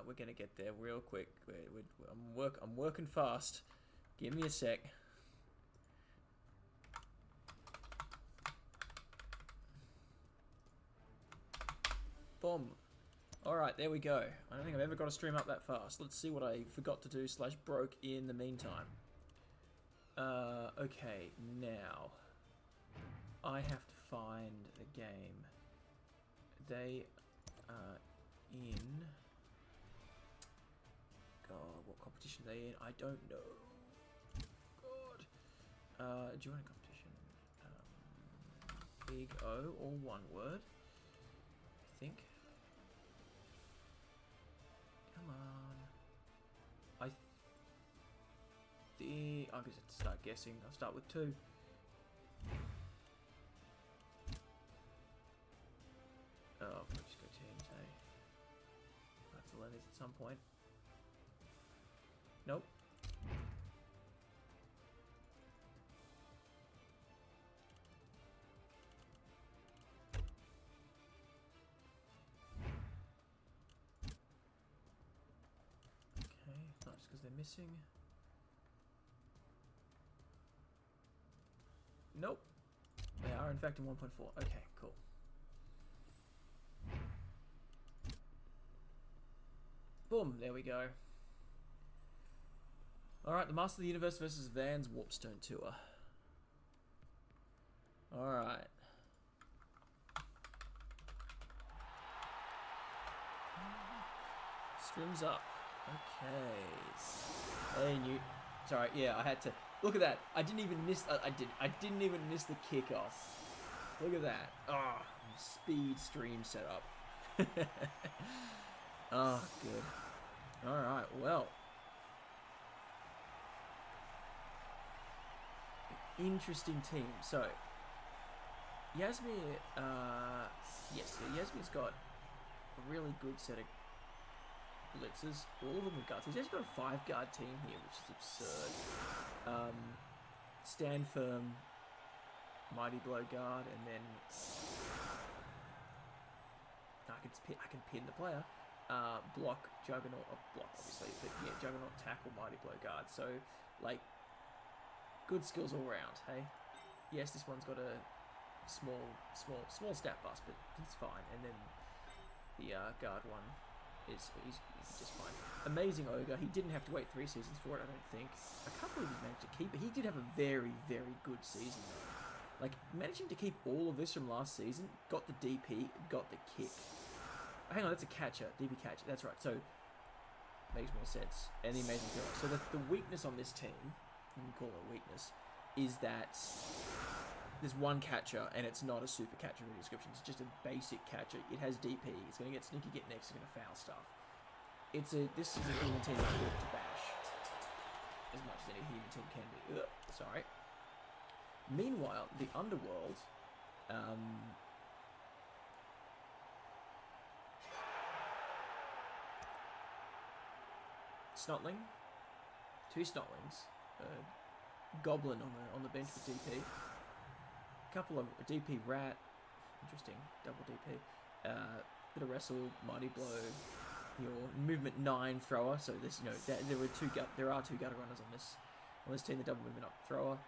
we're gonna get there real quick. I'm working fast. Give me a sec. Boom. Alright, there we go. I don't think I've ever got a stream up that fast. Let's see what I forgot to do / broke in the meantime. Okay, now I have to find a game. They are in... God, what competition are they in? I don't know. God. Join a competition. Big O, all one word. I think. Come on. I'm going to start guessing. I'll start with 2. Oh, I'll just go teams, hey. I have to learn this at some point. Nope. Okay, not just because they're missing. Nope. They are in fact in 1.4. Okay, cool. Boom, there we go. Alright, the Master of the Universe versus Vanz Warpstone Tour. Alright. Streams up. Okay. Hey, Newt. Sorry, yeah, I had to. Look at that. I didn't even miss. I didn't even miss the kickoff. Look at that. Ah, oh, speed stream setup. Oh, good. All right. Well. Interesting team. So, Yasmir. Yes, Yasmir's got a really good set of blitzers, all of them with guards. He's actually got a 5-guard team here, which is absurd. Stand firm, mighty blow guard, and then I can pin the player. Block, juggernaut, block obviously, but yeah, juggernaut, tackle, mighty blow guard. So, like, good skills all round. Hey, yes, this one's got a small stat bust, but he's fine. And then the guard one. He's just fine. Amazing Ogre. He didn't have to wait 3 seasons for it, I don't think. I can't believe he's managed to keep it. He did have a very, very good season, though. Like, managing to keep all of this from last season, got the DP, got the kick. Hang on, that's a catcher. DP catcher. That's right. So, makes more sense. And the amazing thrower. So, the weakness on this team, you can call it a weakness, is that there's one catcher, and it's not a super catcher in the description. It's just a basic catcher. It has DP. It's going to get sneaky, get next. It's going to foul stuff. This is a human team that's good to bash, as much as any human team can be. Ugh, sorry. Meanwhile, the Underworld, Snotling, 2 Snotlings, Goblin on the bench with DP. Couple of DP rat, interesting, double DP, bit of wrestle, mighty blow, your movement 9 thrower. So this, there are 2 gutter runners on this team. The double movement up thrower,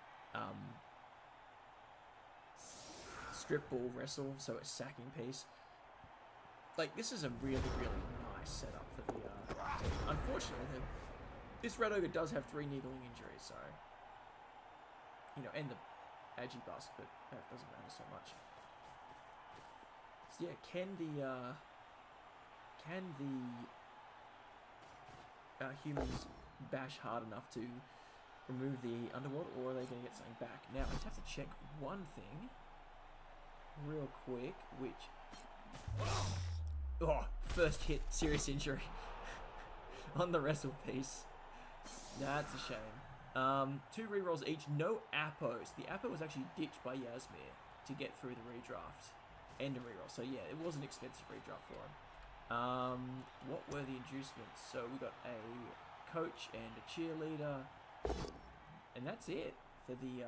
strip ball wrestle, so a sacking piece. Like, this is a really, really nice setup for the team. Unfortunately, this Red Ogre does have 3 needling injuries, so and the Agi bust, but that doesn't matter so much. So yeah, can the humans bash hard enough to remove the Underworld, or are they going to get something back? Now, I just have to check one thing real quick, which... Oh, first hit, serious injury on the wrestle piece. That's a shame. 2 rerolls each, no Appos. The Appo was actually ditched by Yasmir to get through the redraft and a reroll. So yeah, it was an expensive redraft for him. What were the inducements? So we got a coach and a cheerleader, and that's it for the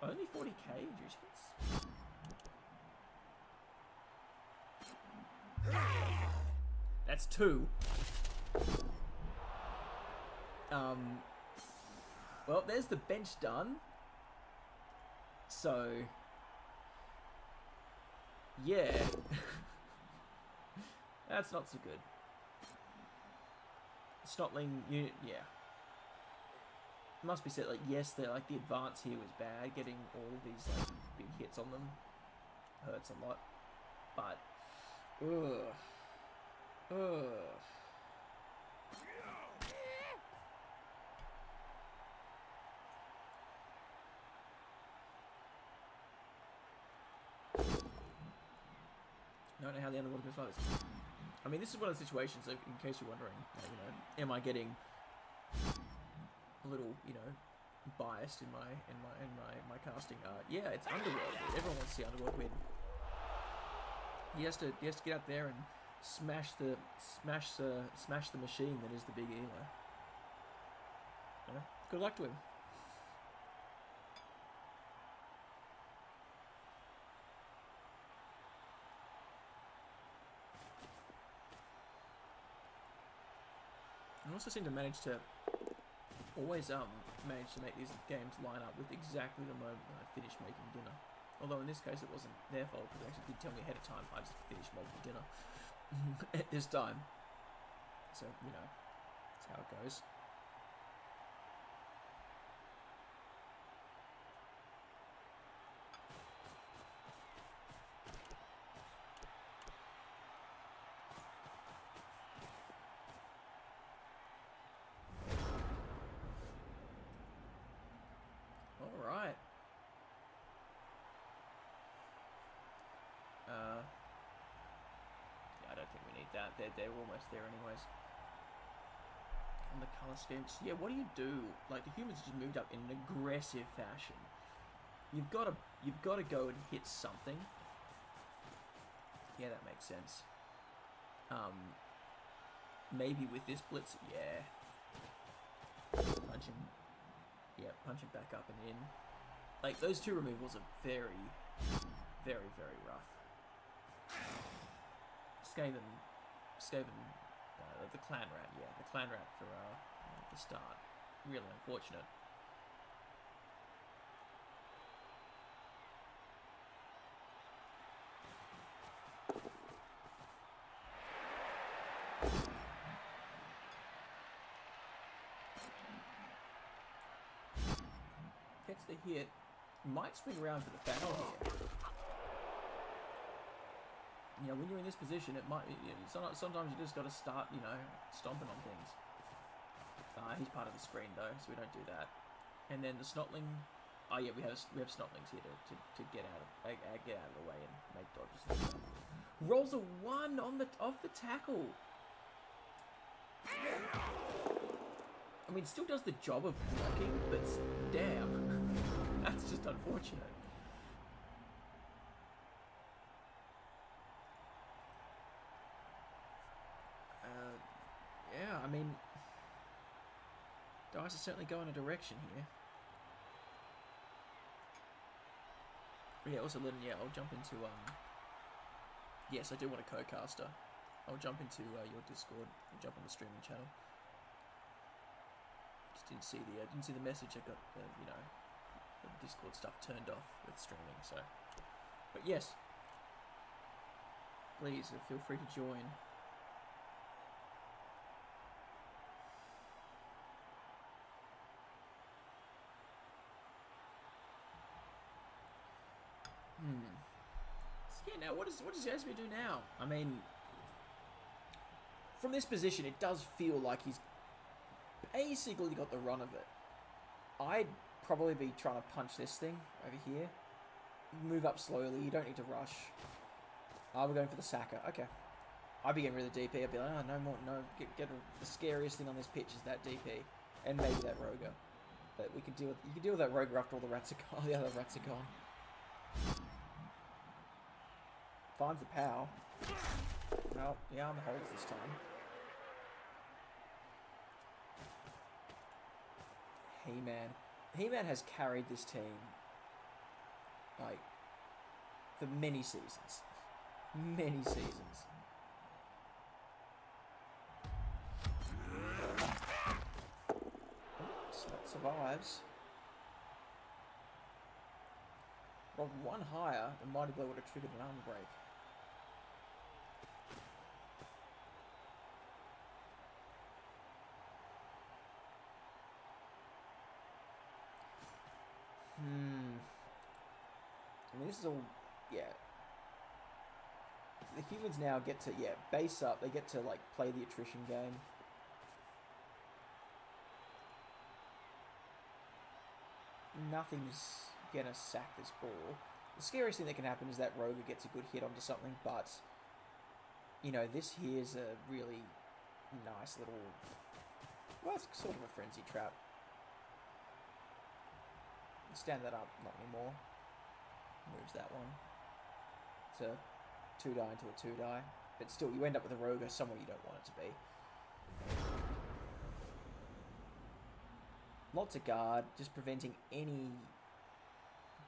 only 40k inducements. That's 2. Well, there's the bench done. So, yeah. That's not so good. Snotling unit, yeah. Must be said, like, yes, the advance here was bad. Getting all of these, like, big hits on them hurts a lot. But, ugh. I don't know how the Underworld goes like this. I mean, this is one of the situations, in case you're wondering, you know, am I getting a little, you know, biased in my casting? Yeah, it's Underworld. Everyone wants to see Underworld win. He has to get out there and smash the machine that is the big Elo. You know, good luck to him. I also seem to manage to always manage to make these games line up with exactly the moment when I finish making dinner. Although in this case it wasn't their fault because they actually did tell me ahead of time. I just finished making dinner at this time. So, you know, that's how it goes. Alright. Yeah, I don't think we need that. They're almost there anyways. On the colour schemes. Yeah, what do you do? Like, the humans just moved up in an aggressive fashion. You've got to go and hit something. Yeah, that makes sense. Maybe with this blitz, yeah. Punch him. Yeah, punch him back up and in. Like, those 2 removals are very, very, very rough. Skaven, the clan rat, yeah, the clan rat for the start. Really unfortunate. Gets the hit. Might swing around for the foul here. You know, when you're in this position, it might. You know, sometimes you just got to start, you know, stomping on things. He's part of the screen though, so we don't do that. And then the snotling. Oh yeah, we have snotlings here to get out of the way and make dodges and stuff. Rolls a 1 on off the tackle. I mean, still does the job of blocking, but damn, that's just unfortunate. Yeah, I mean, dice are certainly going a direction here. Yeah, also then, yeah, I'll jump into, yes, I do want a co-caster. I'll jump into your Discord and jump on the streaming channel. Just didn't see the message. I got, you know, the Discord stuff turned off with streaming, so. But yes, please feel free to join. So yeah, now what does Yasmir do now? I mean, from this position, it does feel like he's basically got the run of it. I'd probably be trying to punch this thing over here. Move up slowly. You don't need to rush. We're going for the sacker. Okay. I'd be getting really DP. I'd be like, oh, no more. No, get the scariest thing on this pitch is that DP, and maybe that Roger. But we can deal with. You can deal with that Roger after all the rats are gone. The other rats are gone. Finds the pow. Well, yeah, on the holds this time. He-Man. He-Man has carried this team, like, for many seasons. Many seasons. survives. Rolled one higher, the Mighty Blow would have triggered an armor break. I mean, this is all, yeah. The humans now get to, base up. They get to, like, play the attrition game. Nothing's gonna sack this ball. The scariest thing that can happen is that Roger gets a good hit onto something, but, you know, this here's a really nice little, well, it's sort of a frenzy trap. Stand that up, not anymore. Moves that one. It's a 2-die into a 2-die. But still, you end up with a Roger somewhere you don't want it to be. Lots of guard, just preventing any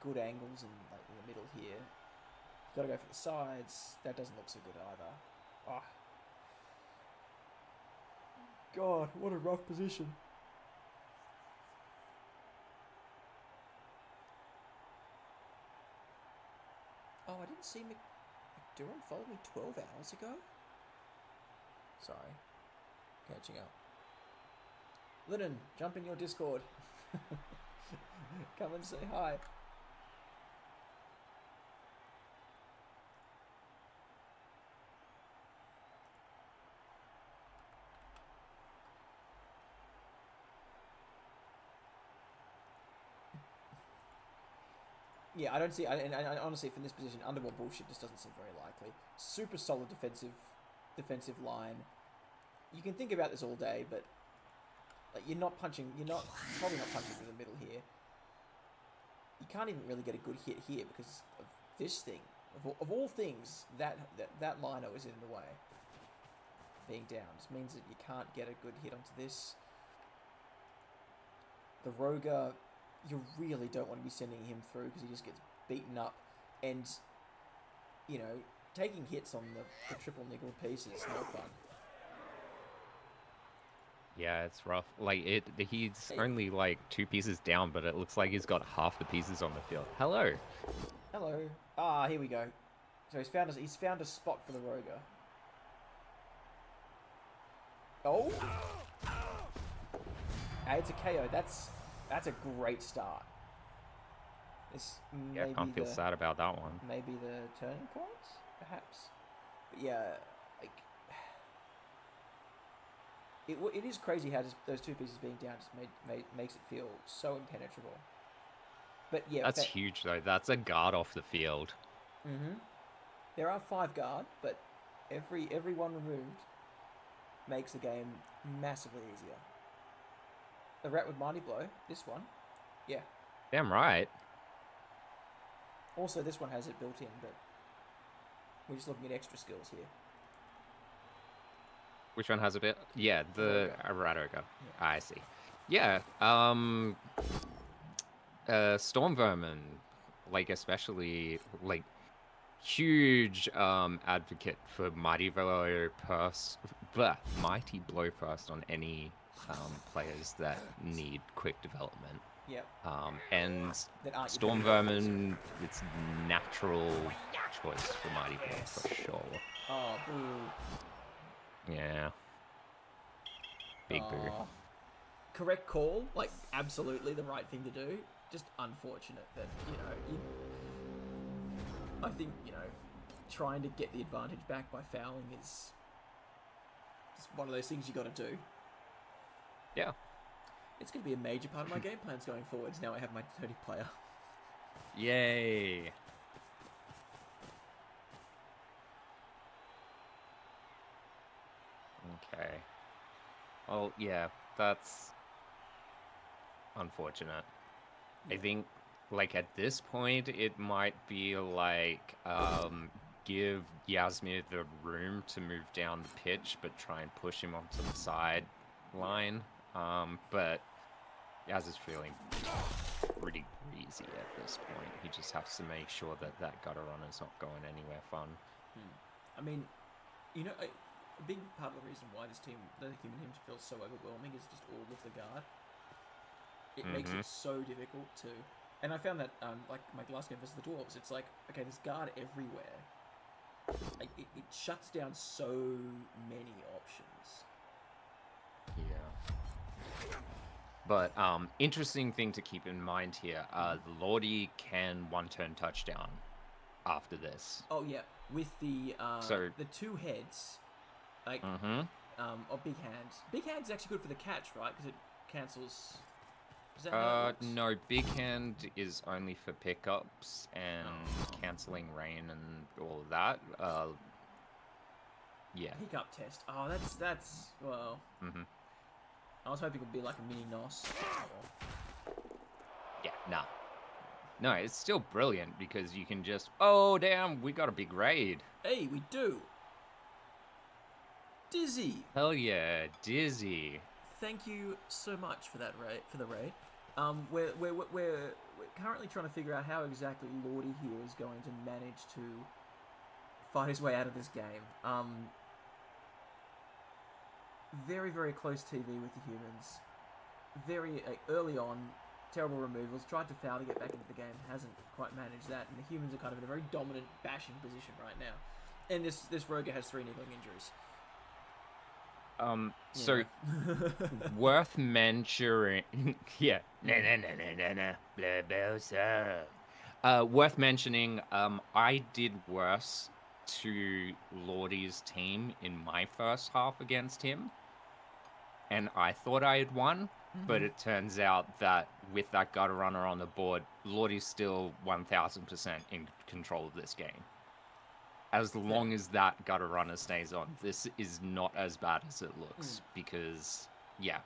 good angles in the middle here. You've got to go for the sides. That doesn't look so good either. Oh. God, what a rough position. Oh, I didn't see McDuran followed me 12 hours ago? Sorry. Catching up. Lennon, jump in your Discord. Come and say hi. Yeah, I don't see, and honestly, from this position, Underworld bullshit just doesn't seem very likely. Super solid defensive line. You can think about this all day, but like you're probably not punching through the middle here. You can't even really get a good hit here because of this thing. Of all things, that liner is in the way. Being down just means that you can't get a good hit onto this. The Roger, you really don't want to be sending him through because he just gets beaten up, and you know, taking hits on the triple niggle piece is no fun. Yeah, it's rough. Like he's only like 2 pieces down, but it looks like he's got half the pieces on the field. Hello. Hello. Here we go. So he's found a spot for the Roger. Oh. Hey, it's a KO. That's a great start. I can't feel sad about that one. Maybe the turning point, perhaps. But yeah, like it is crazy how just those 2 pieces being down just makes it feel so impenetrable. But yeah, that's huge though. That's a guard off the field. There are 5 guard, but every one removed makes the game massively easier. The rat with Mighty Blow, this one, yeah. Damn right. Also, this one has it built in, but we're just looking at extra skills here. Which one has a bit? Yeah, the rat ogre. Yeah. I see. Yeah. Storm Vermin, like especially like huge advocate for Mighty Blow Burst on any players that need quick development. Yep. And Storm Vermin, it's natural choice for Mighty Blow for sure. Oh, boo. Yeah. Big boo. Correct call, like absolutely the right thing to do. Just unfortunate that, I think, trying to get the advantage back by fouling is just one of those things you got to do. Yeah. It's going to be a major part of my game plans going forwards. Now I have my 30 player. Yay. Okay. Well, yeah, that's unfortunate. Yeah. I think, like, at this point, it might be, like, give Yasmir the room to move down the pitch, but try and push him onto the side line. But Yaz is feeling pretty greasy at this point. He just has to make sure that gutter run is not going anywhere fun. I mean, a big part of the reason why this team, the human hymns, feels so overwhelming is just all of the guard. It makes it so difficult to... And I found that, like, my last game versus the Dwarves, it's like, okay, there's guard everywhere. Like, it shuts down so many options. Yeah. But, interesting thing to keep in mind here, the Lordy can one-turn touchdown after this. Oh, yeah. With the two heads, like, or big hand. Big hand's actually good for the catch, right? Because it cancels... Is that how it works? No, big hand is only for pickups and cancelling rain and all of that. Yeah. Pickup test. Oh, that's well. I was hoping it would be like a mini NOS. Yeah, nah. No, it's still brilliant because you can just... Oh, damn, we got a big raid. Hey, we do. Dizzy. Hell yeah, Dizzy. Thank you so much for that raid. For the raid. We're currently trying to figure out how exactly Lordy here is going to manage to fight his way out of this game. Very, very close TV with the humans. Very early on, terrible removals. Tried to foul to get back into the game. Hasn't quite managed that. And the humans are kind of in a very dominant bashing position right now. And this Roger has 3 niggling injuries. So worth mentioning, yeah, worth mentioning, I did worse to Lordy's team in my first half against him, and I thought I had won, but it turns out that with that gutter runner on the board, Lordy's still 1000% in control of this game. As long as that gutter runner stays on, this is not as bad as it looks. Because, yeah,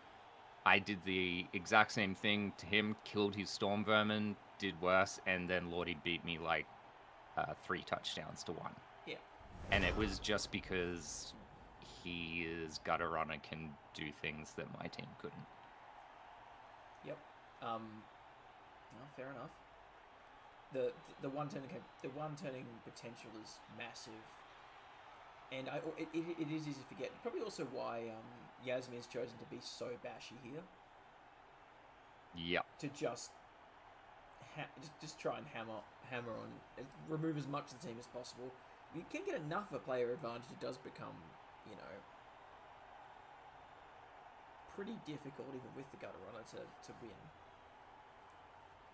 I did the exact same thing to him, killed his Storm Vermin, did worse, and then Lordy beat me like 3 touchdowns to 1. Yeah. And it was just because his gutter runner can do things that my team couldn't. Yep. Well, fair enough. The one turning potential is massive, and it is easy to forget. Probably also why Yasmir's chosen to be so bashy here. Yep. To just try and hammer on, remove as much of the team as possible. You can get enough of a player advantage. It does become, pretty difficult even with the gutter runner to win.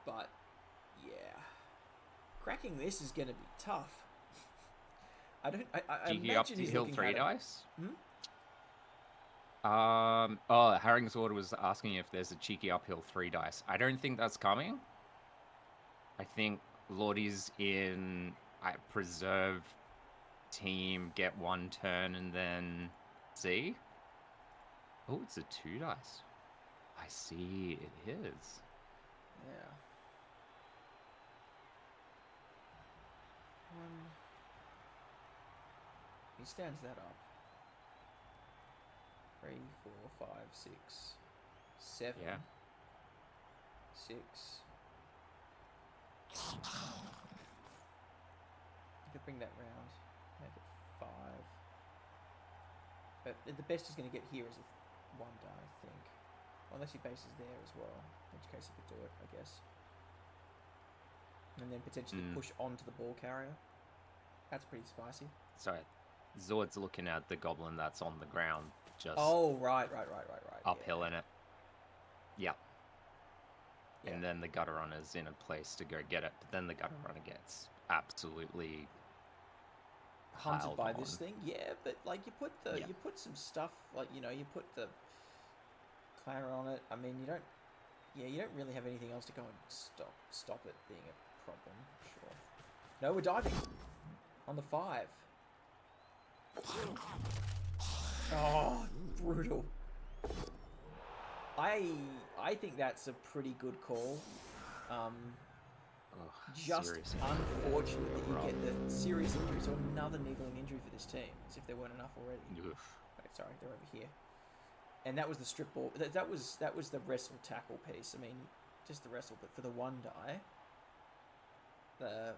But yeah. Cracking this is going to be tough. I imagine he's hill looking 3 at dice? Harring's Order was asking if there's a cheeky uphill 3 dice. I don't think that's coming. I think Lordy's in preserve team, get 1 turn, and then see. Oh, it's a 2 dice. I see, it is. Yeah. He stands that up. 3, 4, 5, 6, 7. Yeah. 6. You could bring that round. Make it 5. But the best he's going to get here is a 1 die, I think. Unless he bases there as well. In which case he could do it, I guess. And then potentially push onto the ball carrier. That's pretty spicy. Sorry, Zord's looking at the goblin that's on the ground, just right. uphill in it. Yeah. Yeah. And then the gutter runner's in a place to go get it, but then the gutter runner gets absolutely hunted by this on. thing. Yeah, but like you put some stuff, like you put the clamor on it. I mean, you don't really have anything else to go and stop it being a problem. Sure. No, we're diving on the 5. Oh, brutal. I think that's a pretty good call. Just seriously. unfortunate that you get the serious injuries or another niggling injury for this team, as if there weren't enough already. Oof. Wait, sorry, they're over here. And that was the strip ball. That was the wrestle tackle piece. I mean, just the wrestle, but for the 1 die, the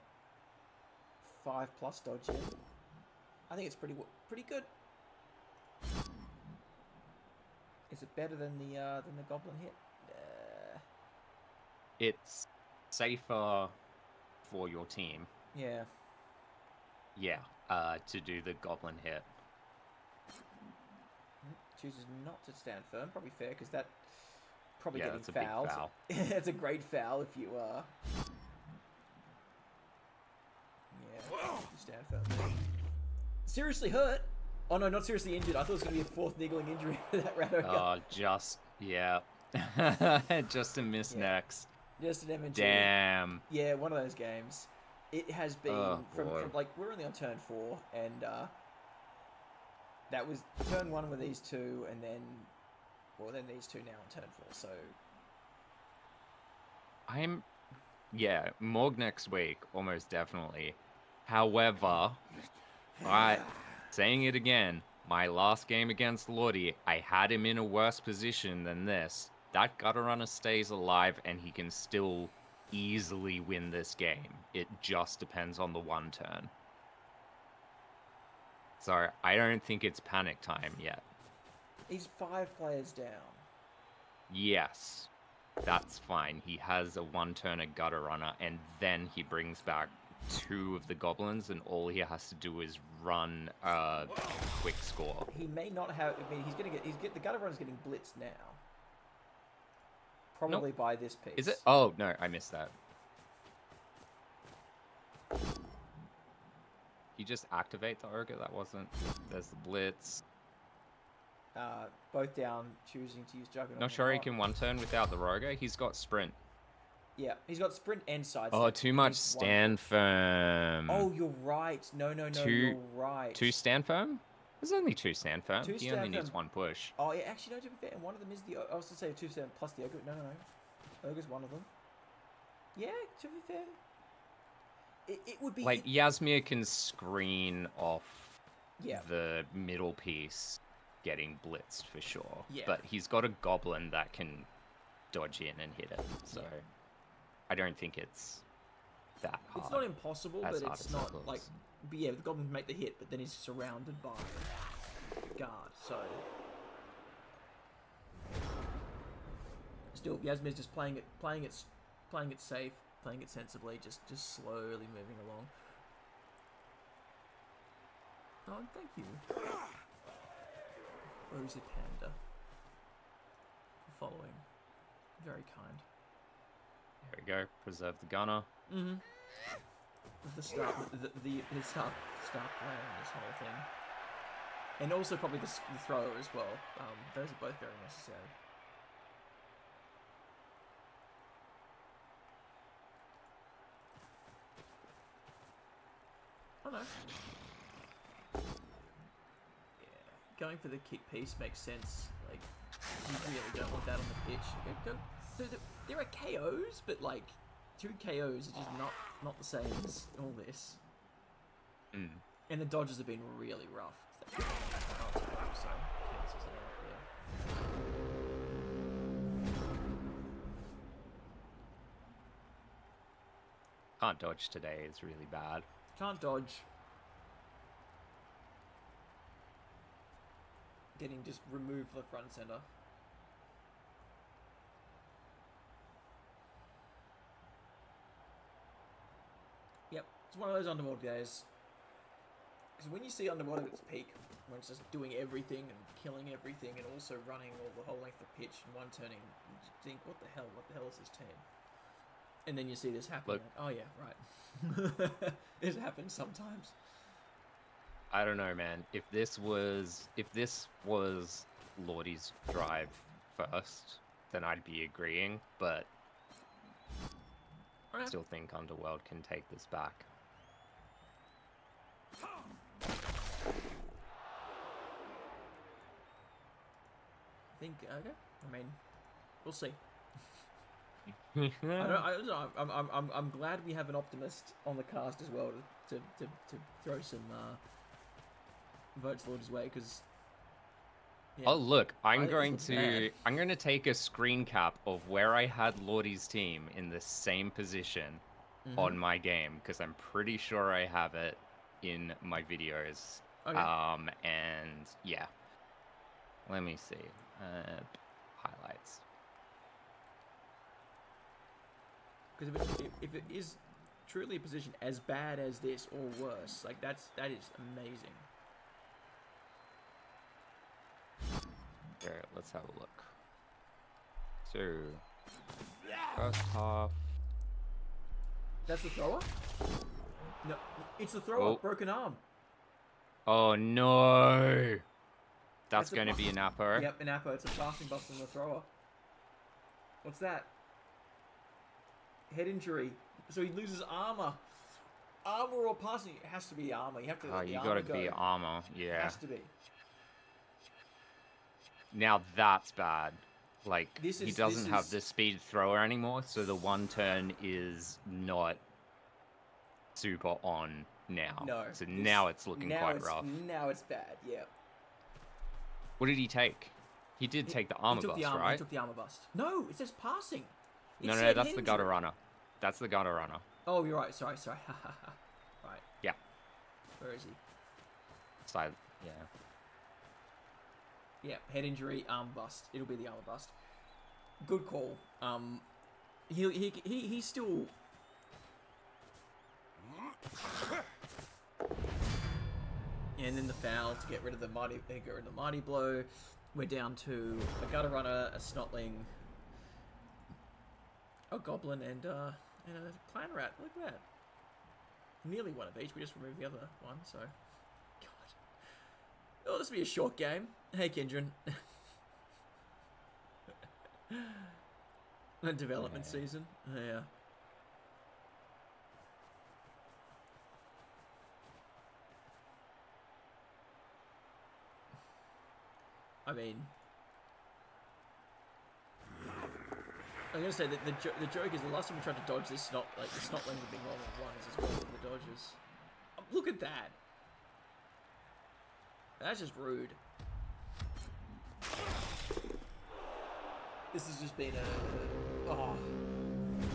5+ dodge in. I think it's pretty good. Is it better than the goblin hit? it's safer for your team. Yeah. Yeah, to do the goblin hit. Chooses not to stand firm. Probably fair, because that probably getting that's a fouled. big foul. It's a great foul if you you stand firm. Seriously hurt. Oh no, not seriously injured. I thought it was going to be a fourth niggling injury for that Radoga. Just a miss next. Just an M&G. Damn. Yeah, one of those games. It has been from like, we're only on turn 4, and that was turn 1 with these two, and then these two now on turn 4. So Morg next week, almost definitely. However, saying it again, my last game against Lordy, I had him in a worse position than this. That gutter runner stays alive, and he can still easily win this game. It just depends on the one turn. So I don't think it's panic time yet. He's 5 players down. Yes, that's fine. He has a one-turner gutter runner, and then he brings back 2 of the goblins, and all he has to do is run a quick score. He may not have. I mean, the gutter runner's getting blitzed now. Probably by this piece. Is it? Oh no, I missed that. You just activate the ogre. That wasn't. There's the blitz. Both down, choosing to use Juggernaut. Not sure he can one turn without the Roger. He's got sprint. Yeah, he's got sprint and side. Oh, too much stand firm. Oh, you're right. No, you're right. 2 stand firm? There's only 2 stand firm. He only needs 1 push. Oh, yeah, actually, no, to be fair, and one of them is the... I was to say 2 stand plus the ogre. No. Ogre's one of them. Yeah, to be fair. It would be... Like, Yasmir can screen off the middle piece getting blitzed for sure. Yeah. But he's got a goblin that can dodge in and hit it. So I don't think it's that hard. It's not impossible, but it's not like... But yeah, the goblin can make the hit, but then he's surrounded by guard, so... Still, Yasmir's just playing it safe, playing it sensibly, just slowly moving along. Oh, thank you. Rosy Panda. For following. Very kind. There we go. Preserve the gunner. Mm-hmm. The start playing this whole thing. And also probably the thrower as well. Those are both very necessary. Oh no. Yeah. Going for the kick piece makes sense. Like, you really don't want that on the pitch. Go. So there are KOs, but like 2 KOs are just not the same as all this. And the dodges have been really rough. Can't dodge today is really bad. Can't dodge. Getting just removed from the front and center. Yep, it's one of those Underworld days. Because when you see Underworld at its peak, when it's just doing everything and killing everything and also running all the whole length of pitch and one turning, you just think, what the hell is this team? And then you see this happen. Look, like, oh yeah, right. This happens sometimes. I don't know, man. If this was Lordy's drive first, then I'd be agreeing, but I still think Underworld can take this back. I think, okay. I mean, we'll see. I'm glad we have an optimist on the cast as well to throw some votes Lordy's way, because oh look, I'm going to take a screen cap of where I had Lordy's team in the same position on my game, because I'm pretty sure I have it in my videos. Okay. And yeah, let me see. Highlights. Because if it is truly a position as bad as this or worse, like that is amazing. Alright, let's have a look. So, first half. That's the thrower? No, it's the thrower. Oh. Broken arm. Oh no! That's That's going to be an Appo. Yep, an Appo. It's a passing bust on the thrower. What's that? Head injury. So he loses armor. Armor or passing? It has to be armor. You have to. Oh, you got to be armor. Yeah. It has to be. Now that's bad. Like, he doesn't this have is- the speed thrower anymore, so the one turn is not super on now. No. So now it's looking quite rough. Now it's bad. Yeah. What did he take? He did take the armor bust, right? He took the armor bust. No, it says passing. No, that's the gutter runner. That's the gutter runner. Oh, you're right. Sorry. Right. Yeah. Where is he? Side. Yeah. Yeah, head injury, arm bust. It'll be the armor bust. Good call. He's still. And then the foul to get rid of the mighty blow. We're down to a gutter runner, a snotling, a goblin, and a clan rat. Look at that. Nearly one of each. We just removed the other one, so. God. Oh, this will be a short game. Hey, Kendron. A development season. Yeah. I mean, I'm gonna say that the joke is the last time we tried to dodge this the snotlings have been rolling ones as well for the dodges. Oh, look at that. That's just rude. This has just been a... Oh.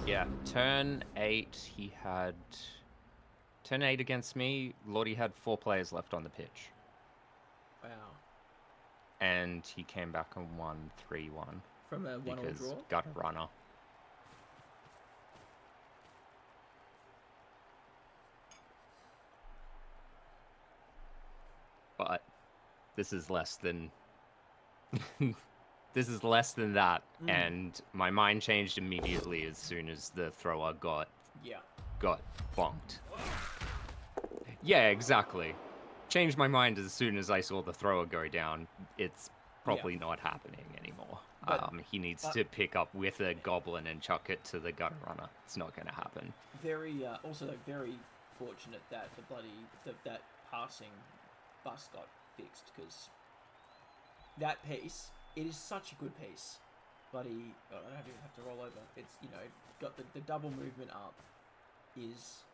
Yeah, turn 8, he had... Turn 8 against me, Lordy had 4 players left on the pitch. Wow. And he came back and won 3-1. From a 1-all draw? Got a runner. But this is less than... This is less than that, and my mind changed immediately as soon as the thrower got bonked. Yeah, exactly. Changed my mind as soon as I saw the thrower go down. It's probably not happening anymore. But, he needs to pick up with a goblin and chuck it to the gutter runner. It's not going to happen. Also very fortunate that that passing bus got fixed, because that piece. It is such a good piece. Bloody... Oh, I don't even have to roll over. It's, got the double movement up is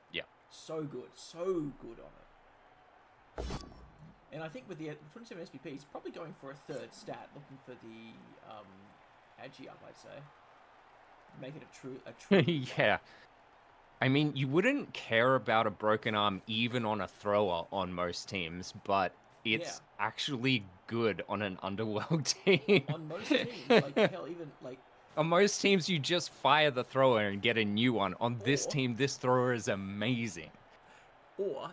so good. So good on it. And I think with the 27 SPP, he's probably going for a third stat, looking for the Agi up, I'd say. Make it a true... Yeah. I mean, you wouldn't care about a broken arm even on a thrower on most teams, but it's actually good on an Underworld team. On most teams, like, hell, even, like... On most teams, you just fire the thrower and get a new one. On this team, this thrower is amazing. Or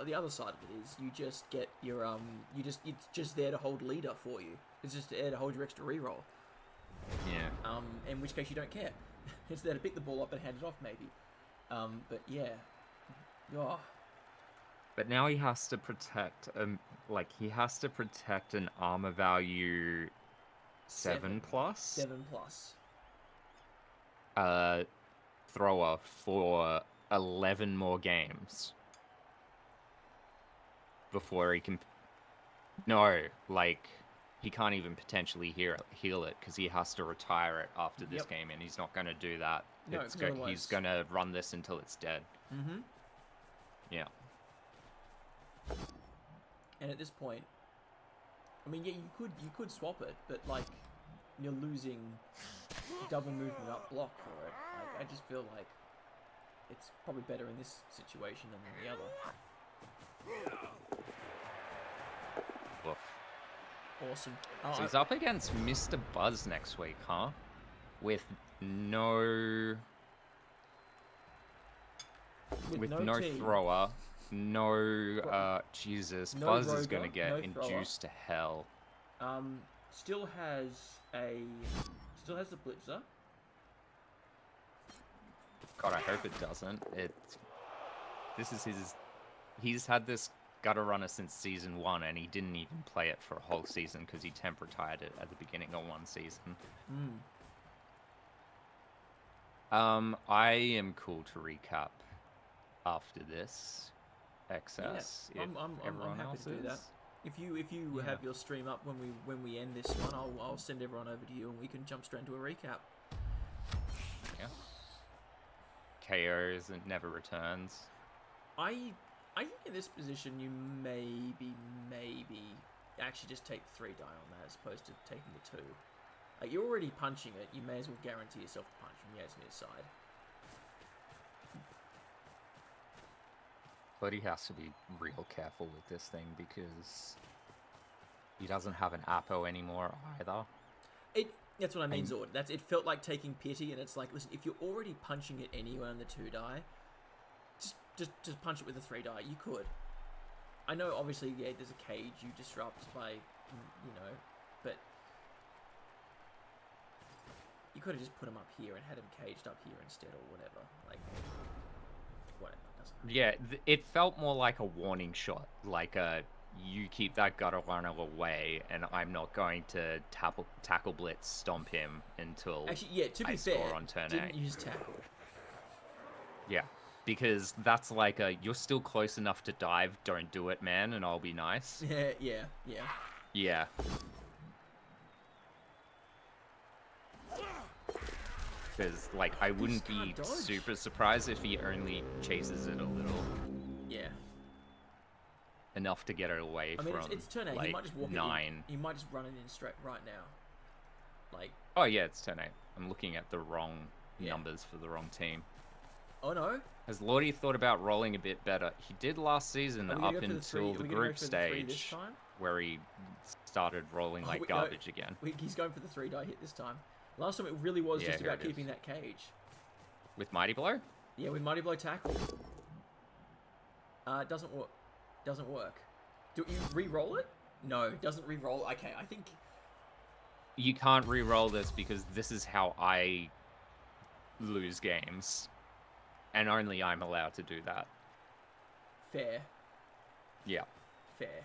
the other side of it is you just get your it's just there to hold leader for you. It's just there to hold your extra reroll. Yeah. In which case you don't care. It's there to pick the ball up and hand it off, maybe. But yeah. Oh. But now he has to protect he has to protect an armor value 7+. 7+. Thrower for 11 more games before he can. No, he can't even potentially heal it because he has to retire it after this game, and he's not going to do that. No, he's going to run this until it's dead. Mm-hmm. Yeah. And at this point, I mean, yeah, you could swap it, but you're losing double movement up block for it. I just feel like it's probably better in this situation than in the other. Woof. Awesome. So he's up against Mr. Buzz next week, huh? With no with no no team, thrower, no Jesus, no Buzz is roger, gonna get no induced to hell. still has the blitzer. God, I hope it doesn't. He's had this gutter runner since season 1, and he didn't even play it for a whole season because he temp retired it at the beginning of one season. I am cool to recap after this excess. Yeah, I'm happy to do that. If you have your stream up when we end this one, I'll send everyone over to you and we can jump straight into a recap. Yeah. KOs and never returns. I think in this position you maybe actually just take 3 die on that as opposed to taking the 2. Like, you're already punching it, you may as well guarantee yourself the punch from Yasmir's side. But he has to be real careful with this thing because he doesn't have an Apo anymore either. That's what I mean, Zord. It felt like taking pity, and it's like, listen, if you're already punching it anyway on the 2 die, just punch it with the 3 die. You could. I know, obviously, yeah, there's a cage you disrupt by, but you could have just put him up here and had him caged up here instead, or whatever. Like, whatever. Doesn't Yeah, it felt more like a warning shot, like you keep that gutter runner away, and I'm not going to tackle blitz stomp him until actually, yeah. To be score fair, on turn didn't 8. use tackle. Yeah, because that's like you're still close enough to dive. Don't do it, man, and I'll be nice. Yeah. Because like I wouldn't be super surprised if he only chases it a little. Yeah. Enough to get it away from. It's turn 8. Like, he might just walk 9. it in. He might just run it in straight right now. Like. Oh yeah, it's turn 8. I'm looking at the wrong numbers for the wrong team. Oh no. Has Lordy thought about rolling a bit better? He did last season up until the group stage, where he started rolling like garbage again. He's going for the 3 die hit this time. Last time it really was just about keeping that cage. With Mighty Blow? Yeah, with Mighty Blow tackle. It doesn't work. Doesn't work. Do you re-roll it? No, it doesn't re-roll. Okay, I think you can't re-roll this because this is how I lose games, and only I'm allowed to do that. Fair. Yeah. Fair.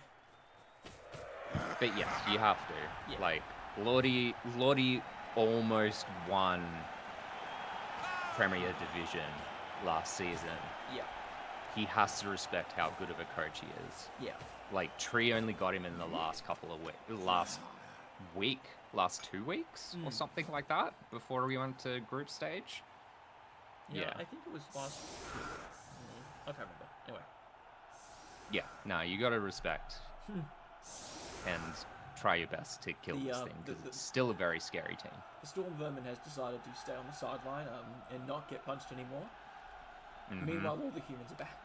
But yes, you have to. Yeah. Like Lordy almost won Premier Division last season. Yeah. He has to respect how good of a coach he is. Yeah. Like, Tree only got him in the last couple of last 2 weeks or something like that before we went to group stage. Yeah. I think it was last 2 weeks. I can't remember. Anyway. Yeah, no, you gotta respect and try your best to kill this thing because it's still a very scary team. The Storm Vermin has decided to stay on the sideline and not get punched anymore. Meanwhile, all the humans are back.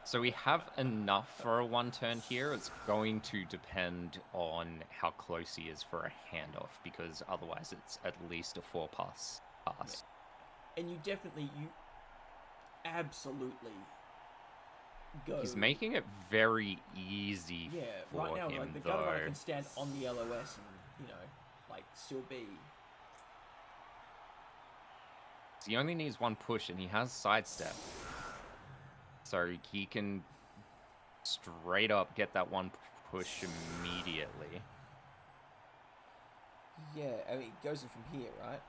So we have enough for a 1 turn here. It's going to depend on how close he is for a handoff, because otherwise it's at least a 4-pass pass. Yeah. And you absolutely go. He's making it very easy for right now, him, like, the though. Gutter can stand on the LOS and, like, still be. He only needs 1 push, and he has sidestep. So he can straight up get that 1 push immediately. Yeah, I mean, it goes in from here, right?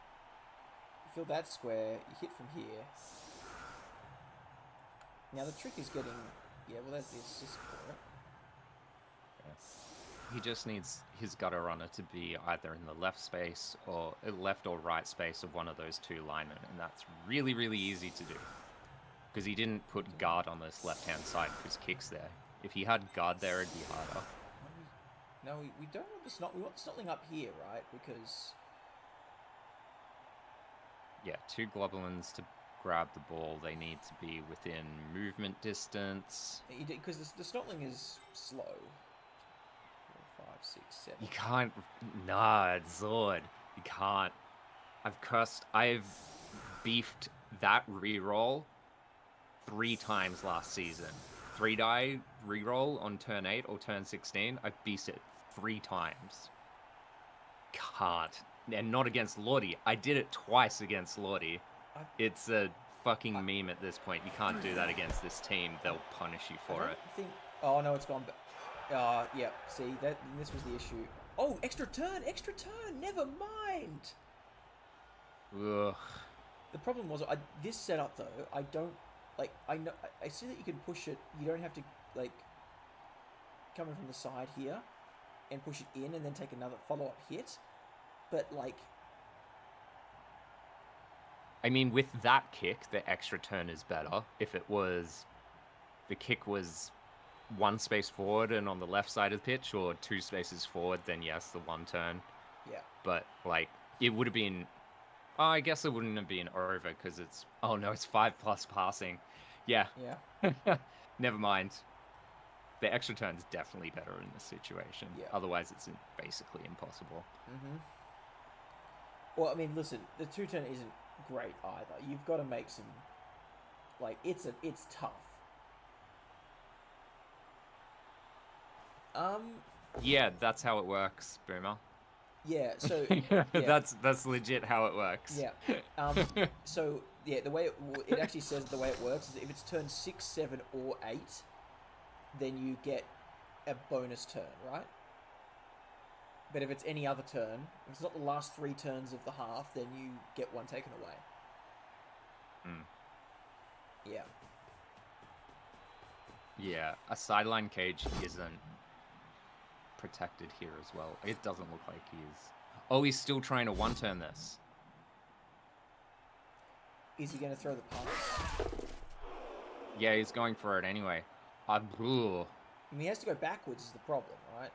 You fill that square, you hit from here. Now the trick is getting... Yeah, well, that's the assist for it. He just needs his gutter runner to be either in the left space or left or right space of one of those 2 linemen, and that's really, really easy to do. Because he didn't put guard on this left-hand side of his kicks there. If he had guard there, it'd be harder. No, we don't want the snot. We want the snotling up here, right? Because... Yeah, 2 globulins to grab the ball. They need to be within movement distance. Because the snotling is slow. 4, 5, 6, 7. You can't... Nah, Zord. You can't. I've beefed that reroll 3 times last season. 3-die reroll on turn 8 or turn 16. I beat it 3 times. Can't. And not against Lordy. I did it twice against Lordy. It's a fucking meme at this point. You can't do that against this team. They'll punish you for it. Oh, no, it's gone. Yeah, see, this was the issue. Oh, extra turn! Never mind! Ugh. The problem was, this setup, though, I don't... Like, I see that you can push it. You don't have to, like, come in from the side here and push it in and then take another follow-up hit. But, like... I mean, with that kick, the extra turn is better. If it was... The kick was 1 space forward and on the left side of the pitch, or 2 spaces forward, then yes, the 1 turn. Yeah. But, like, it would have been... Oh, I guess it wouldn't have been over because it's... Oh, no, it's 5+ passing. Yeah. Yeah. Never mind. The extra turn is definitely better in this situation. Yeah. Otherwise, it's basically impossible. Mm-hmm. Well, I mean, listen, the 2-turn isn't great either. You've got to make some... Like, it's tough. Yeah, that's how it works, Boomer. Yeah, so... Yeah. Yeah. That's legit how it works. Yeah. So, yeah, the way it actually says the way it works is if it's turn 6, 7, or 8, then you get a bonus turn, right? But if it's any other turn, if it's not the last 3 turns of the half, then you get 1 taken away. Yeah. Yeah, a sideline cage isn't protected here as well. It doesn't look like he is. Oh, he's still trying to 1-turn this. Is he going to throw the pass? Yeah, he's going for it anyway. I mean, he has to go backwards is the problem, right?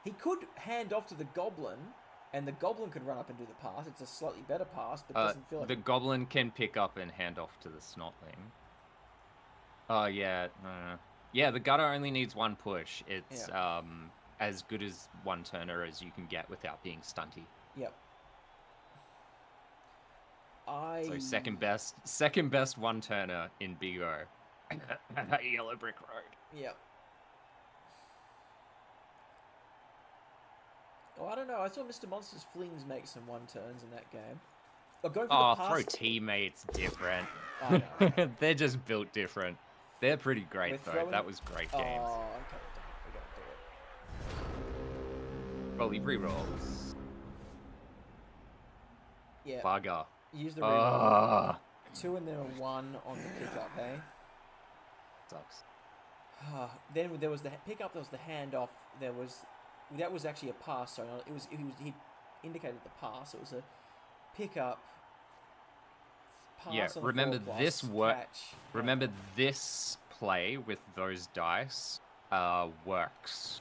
He could hand off to the Goblin, and the Goblin could run up and do the pass. It's a slightly better pass, but doesn't feel like... The Goblin can pick up and hand off to the Snotling. Oh, yeah. Yeah, the Gutter only needs 1 push. It's as good as 1-turner as you can get without being stunty. Yep. So second best 1-turner in Big O. That Yellow Brick Road. Yep. Oh, I don't know. I saw Mr. Monster's Flings make some 1-turns in that game. Going for the pass... Throw teammates different. I know. They're just built different. They're pretty great, though. That was great games. Oh, okay. We gotta do it. Rolly rerolls. Yeah. Bugger. Use the reroll. 2 and then a 1 on the pickup, hey? Sucks. Then there was the pickup, there was the handoff, that was actually a pass, sorry. He indicated the pass. It was a pickup. Yeah, remember this Remember this play with those dice works.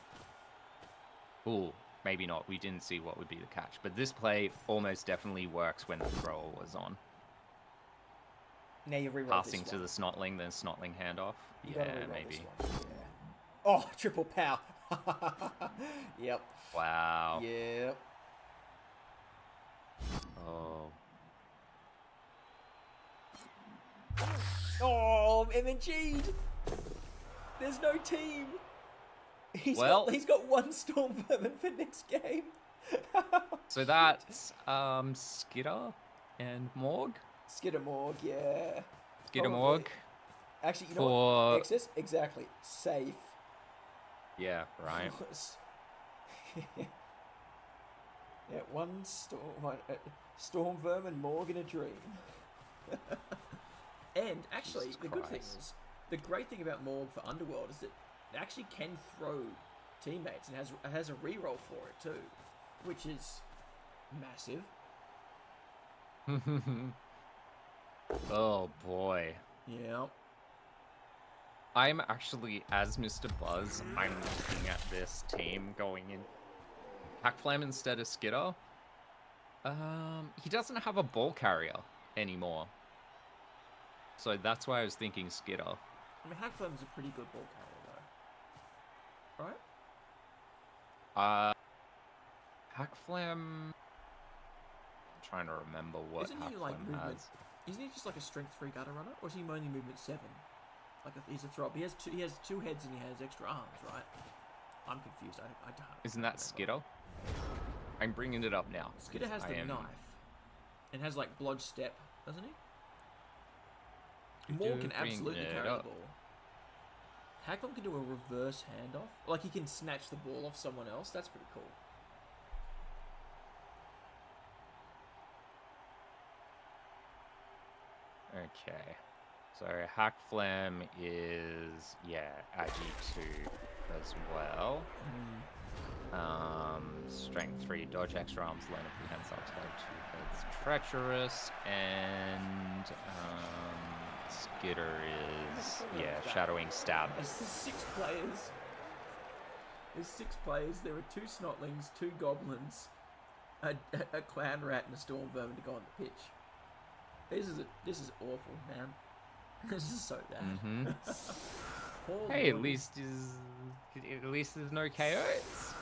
Ooh, maybe not. We didn't see what would be the catch, but this play almost definitely works when the thrower was on. Now you reroll passing to the Snotling, then Snotling handoff. Yeah, maybe. Yeah. Oh, triple pow. Yep. Wow. Yep. Oh. Oh, MNG'd. There's no team. He's got 1 Storm Vermin for next game. So that's Skidder and Morg? Skidder Morg, yeah. Skidder Morg. Actually, you know what? Excess? Exactly. Safe. Yeah, right. Yeah, 1 Storm Vermin, Morg in a dream. And actually, the good thing is, the great thing about Morg for Underworld is that it actually can throw teammates and has a reroll for it too, which is massive. Oh boy. Yeah. I'm actually, as Mr. Buzz, I'm looking at this team going in Hackflam instead of Skidder. He doesn't have a ball carrier anymore. So that's why I was thinking Skidder. I mean, Hackflam's a pretty good ball carrier, though. Right? Hackflam... I'm trying to remember what Isn't he, Hackflam like, movement? has. Isn't he just like a strength 3 gutter runner, or is he only movement 7? Like he's a throw up. He has 2 heads and he has extra arms, right? I'm confused. I don't. Isn't that Skitter? I'm bringing it up now. Skitter has the knife, and has like blodge step, doesn't he? Maul can absolutely carry the ball. Hacklam can do a reverse handoff. Like he can snatch the ball off someone else. That's pretty cool. Okay. So Hackflam is Agi 2 as well. Strength 3, dodge extra arms, learn a prehensile tail, 2 heads, treacherous, and Skitter is shadowing stab. There's 6 players. There's 6 players. There are 2 snotlings, 2 goblins, a clan rat, and a storm vermin to go on the pitch. This is awful, man. This is so bad. Hey, at least there's no KOs.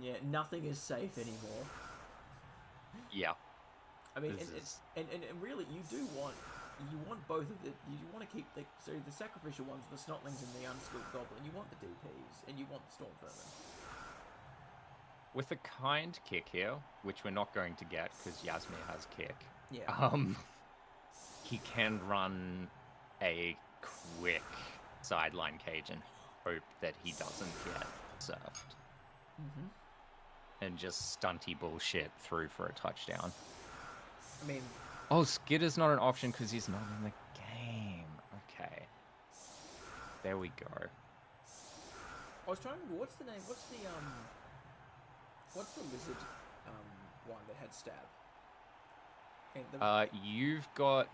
Yeah, nothing is safe anymore. Yeah. I mean, and really, you want both of the. You want to keep the sacrificial ones, the snotlings and the unskilled goblin. You want the DPs and you want the storm vermin. With a kind kick here, which we're not going to get because Yasmir has kick. Yeah. He can run a quick sideline cage and hope that he doesn't get surfed. And just stunty bullshit through for a touchdown. I mean... Oh, Skitter's not an option because he's not in the game. Okay. There we go. I was trying to remember, what's the name? What's the lizard one that had stab? You've got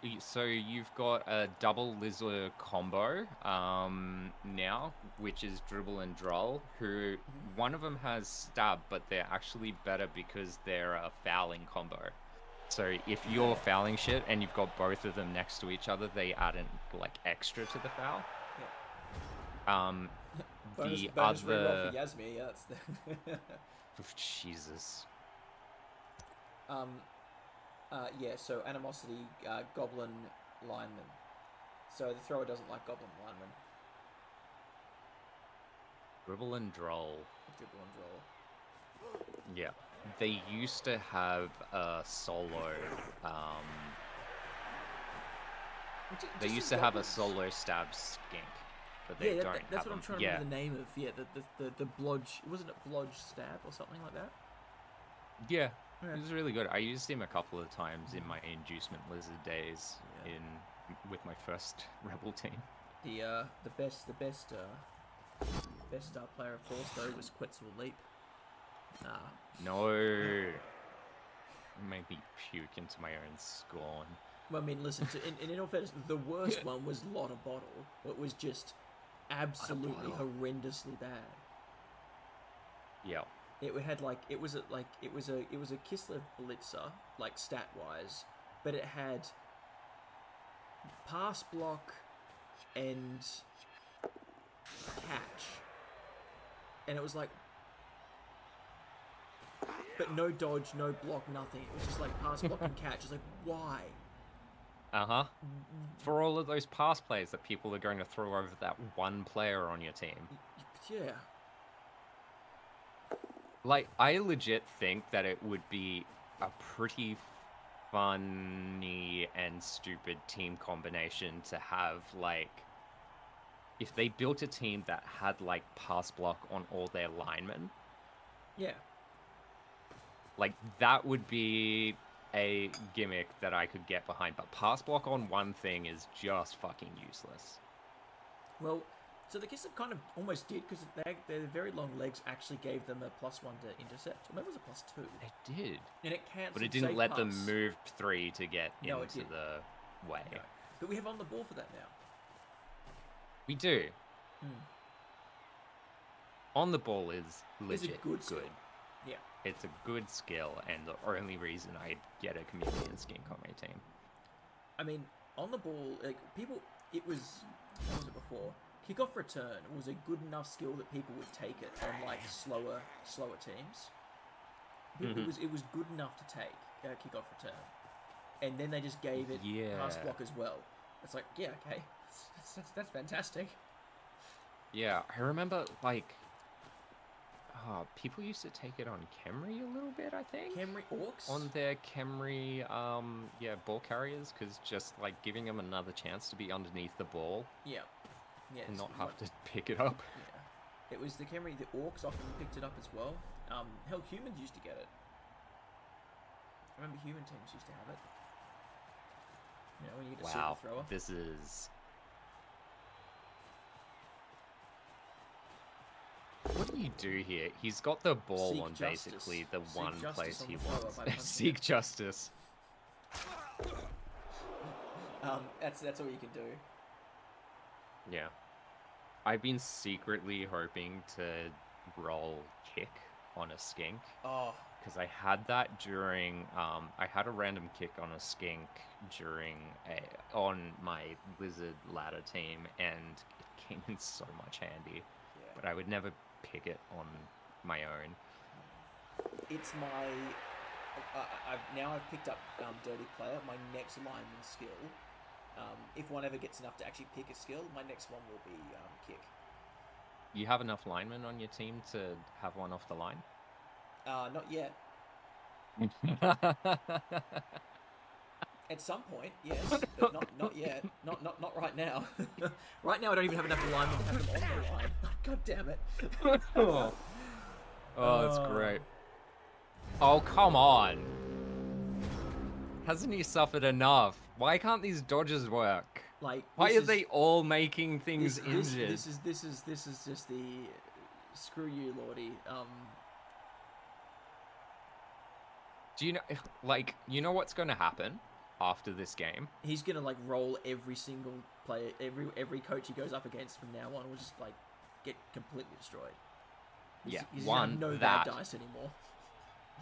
you've got a double lizard combo now, which is Dribble and Droll, who one of them has stab, but they're actually better because they're a fouling combo. So if you're fouling shit and you've got both of them next to each other, they add in like extra to the foul. Bonus other reroll for Yasmir, yeah, that's the Jesus. So animosity, goblin lineman. So the thrower doesn't like goblin lineman. Dribble and Droll. Dribble and Droll. Yeah. They used to have a solo. They used to have a solo stab skink, but they don't have that's what I'm trying to remember the name of. Yeah, the blodge. Wasn't it blodge stab or something like that? Yeah. He was really good. I used him a couple of times in my inducement lizard days with my first rebel team. The best player of course though was Quetzal Leap. No. It made me puke into my own scorn. Well, I mean, listen, in all fairness, the worst one was Lotta Bottle. It was just absolutely horrendously bad. Yeah. It was a Kislev Blitzer, like stat wise, but it had pass block and catch, and it was like, but no dodge, no block, nothing. It was just like pass block and catch. It's like, why? For all of those pass plays that people are going to throw over that one player on your team. Yeah. Like, I legit think that it would be a pretty funny and stupid team combination to have, like, if they built a team that had, like, pass block on all their linemen. Yeah. Like, that would be a gimmick that I could get behind, but pass block on one thing is just fucking useless. Well, so the Kislev kind of almost did, because their very long legs actually gave them a +1 to intercept. Or maybe it was a +2. It did. And it cancelled. But it didn't let them move 3 to get into the way. No. But we have on the ball for that now. We do. On the ball is legit it's a good. Skill. Yeah. It's a good skill, and the only reason I'd get a chameleon skink on my team. I mean, on the ball, like what was it before? Kickoff return was a good enough skill that people would take it on like slower teams. It was good enough to take kickoff return. and then they just gave it Yeah. pass block as well. It's like, yeah, okay, that's fantastic. Yeah, I remember, like, people used to take it on Camry a little bit, I think. Camry Orcs? On their Camry, ball carriers, because just, like, giving them another chance to be underneath the ball Yeah. and not have to pick it up. Yeah. It was the Camry, the Orcs often picked it up as well. Hell, humans used to get it. I remember human teams used to have it. You know, when you get a super thrower. This is... What do you do here? He's got the ball Seek on justice. basically the Seek one justice place on he the thrower wants. by punching Seek it. justice. That's all you can do. Yeah. I've been secretly hoping to roll kick on a skink. Oh. Because I had that during, I had a random kick on a skink on my lizard ladder team, and it came in so much handy. Yeah. But I would never pick it on my own. It's my... I've picked up Dirty Player, my next lineman skill. If one ever gets enough to actually pick a skill, my next one will be kick. You have enough linemen on your team to have one off the line? Not yet. At some point, yes, but not yet. Not right now. Right now, I don't even have enough linemen to have them on the line. God damn it. Oh, that's great. Oh, come on. Hasn't he suffered enough? Why can't these dodges work? Like, why are they all making things injured? This is just the screw you, Lordy. Do you know, like, you know what's going to happen after this game? He's gonna like roll every single player, every coach he goes up against from now on will just like get completely destroyed. He's one, no that. bad dice anymore.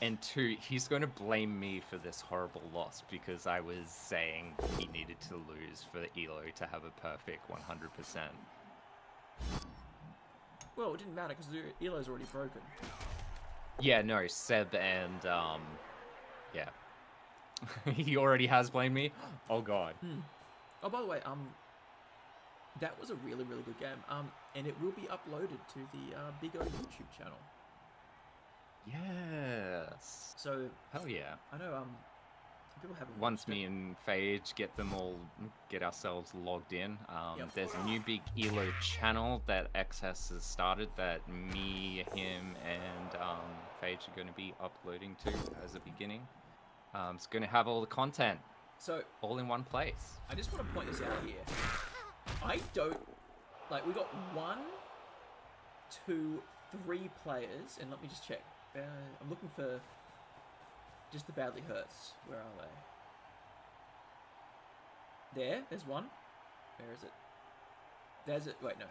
And two, he's going to blame me for this horrible loss because I was saying he needed to lose for Elo to have a perfect 100%. Well, it didn't matter because the Elo's already broken. Yeah, no, Seb and, yeah. He already has blamed me? Oh, God. Oh, by the way, that was a really, really good game. And it will be uploaded to the Big O YouTube channel. Yes. So hell yeah. I know people haven't. Once me and Phage get ourselves logged in, there's a new big Elo channel that XS has started that me, him, and Phage are going to be uploading to as a beginning. It's going to have all the content. So all in one place. I just want to point this out here. I don't like. We got 1, 2, 3 players, and let me just check. I'm looking for just the badly hurts. Where are they? There's one. Where is it? There's it. Wait, no.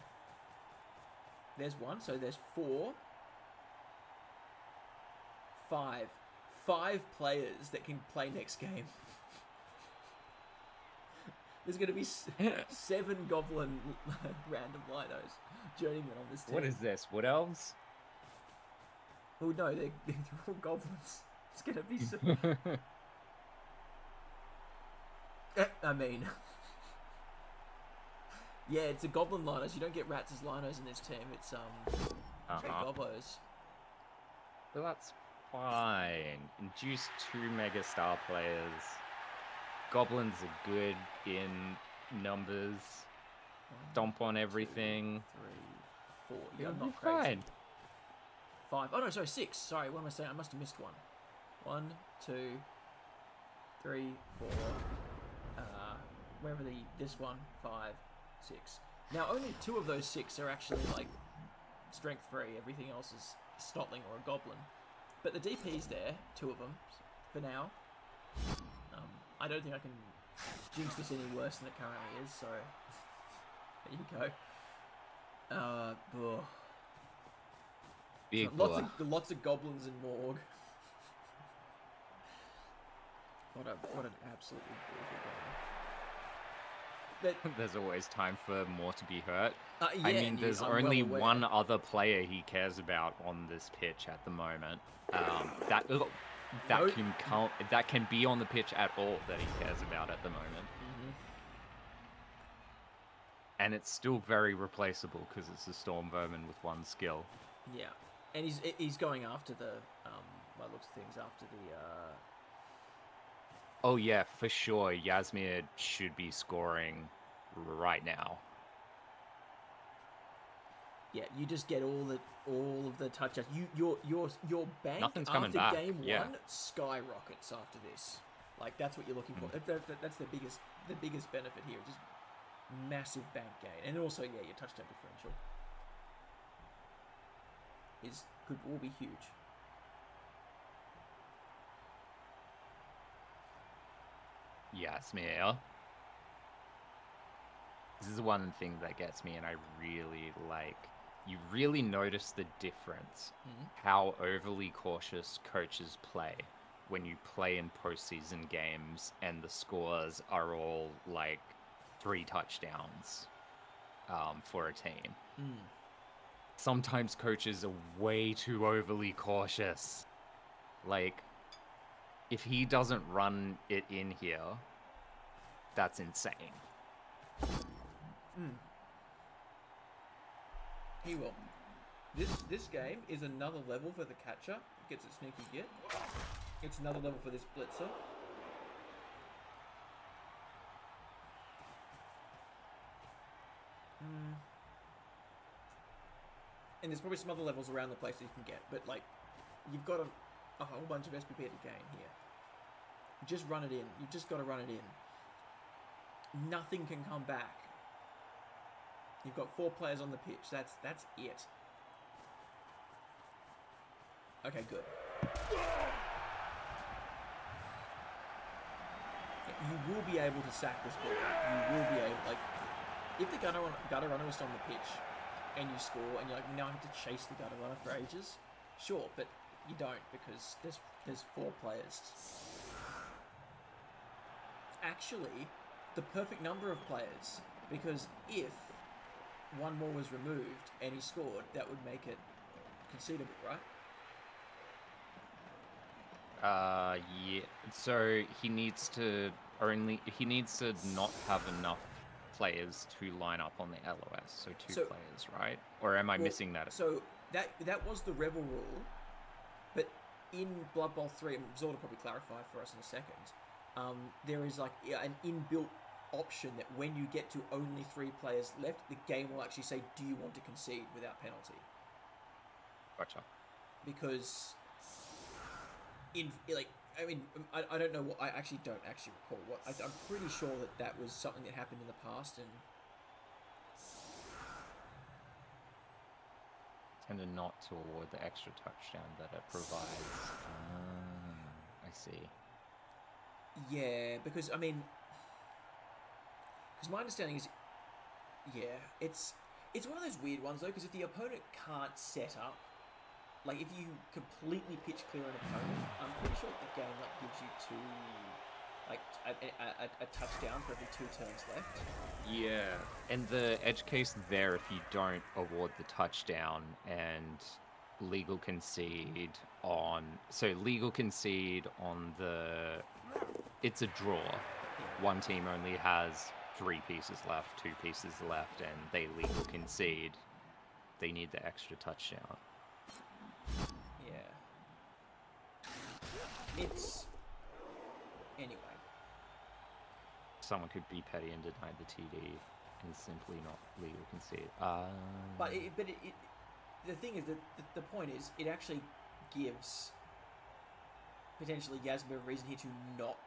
There's one. So there's 4, 5. 5 players that can play next game. There's going to be 7 goblin random linos journeymen on this team. What is this? Wood elves? Oh no, they're all goblins. It's going to be so... I mean... yeah, it's a goblin linos. You don't get rats as linos in this team. It's gobos. Well, that's fine. Induce 2 mega star players. Goblins are good in numbers. Dump on everything. 2, 3, 4. Yeah, You'll I'm be not crazy. fine. 5. Oh no, sorry, 6. Sorry, what am I saying? I must have missed one. 1, 2, 3, 4. Wherever this one, 5, 6. Now only 2 of those 6 are actually like strength 3. Everything else is Snotling or a goblin. But the DP's there, 2 of them for now. I don't think I can jinx this any worse than it currently is. So there you go. Lots of goblins and Morg. What an absolutely beautiful game. There's always time for more to be hurt. Yeah, I mean, there's only one other player he cares about on this pitch at the moment. that can be on the pitch at all that he cares about at the moment. And it's still very replaceable because it's a Storm Vermin with one skill. Yeah, and he's going after the by the looks of things after the. Oh yeah, for sure. Yasmir should be scoring right now. Yeah, you just get all of the touchdowns. Your bank Nothing's after coming back. game Yeah. 1 skyrockets after this. Like that's what you're looking for. That's the biggest benefit here. Just massive bank gain, and also your touchdown differential will be huge. Yasmir. This is one thing that gets me, and I really like. You really notice the difference, how overly cautious coaches play when you play in postseason games, and the scores are all like 3 touchdowns for a team. Sometimes coaches are way too overly cautious. Like, if he doesn't run it in here, that's insane. He will. This game is another level for the catcher. Gets a sneaky get. It's another level for this blitzer. And there's probably some other levels around the place that you can get, but like, you've got a whole bunch of SPP to gain here. Just run it in. You've just got to run it in. Nothing can come back. You've got 4 players on the pitch. That's it. Okay, good. You will be able to sack this ball. You will be able, like, if the gutter runner was on the pitch and you score and you're like, now I have to chase the gutter runner for ages. Sure, but you don't because there's 4 players. Actually, the perfect number of players, because if one more was removed and he scored, that would make it concedable, right? Yeah. So he needs to not have enough players to line up on the LOS. So 2 players, right? Or am I missing that? So that was the Rebel rule, but in Blood Bowl 3, and Zord will probably clarify for us in a second, there is like an inbuilt option that when you get to only 3 players left, the game will actually say, do you want to concede without penalty? Gotcha. Because I don't know what, I actually don't recall what, I'm pretty sure that was something that happened in the past, and tended not to award the extra touchdown that it provides. I see. Yeah, because my understanding is, it's one of those weird ones though, because if the opponent can't set up, like if you completely pitch clear an opponent, I'm pretty sure the game gives you 2, like a touchdown for every 2 turns left. Yeah, and the edge case there, if you don't award the touchdown and legal concede on the, it's a draw. One team only has 3 pieces left, 2 pieces left, and they legal concede. They need the extra touchdown. Yeah. Anyway. Someone could be petty and deny the TD and simply not legal concede. But the thing is that the point is, it actually gives potentially Yasmir a reason here to not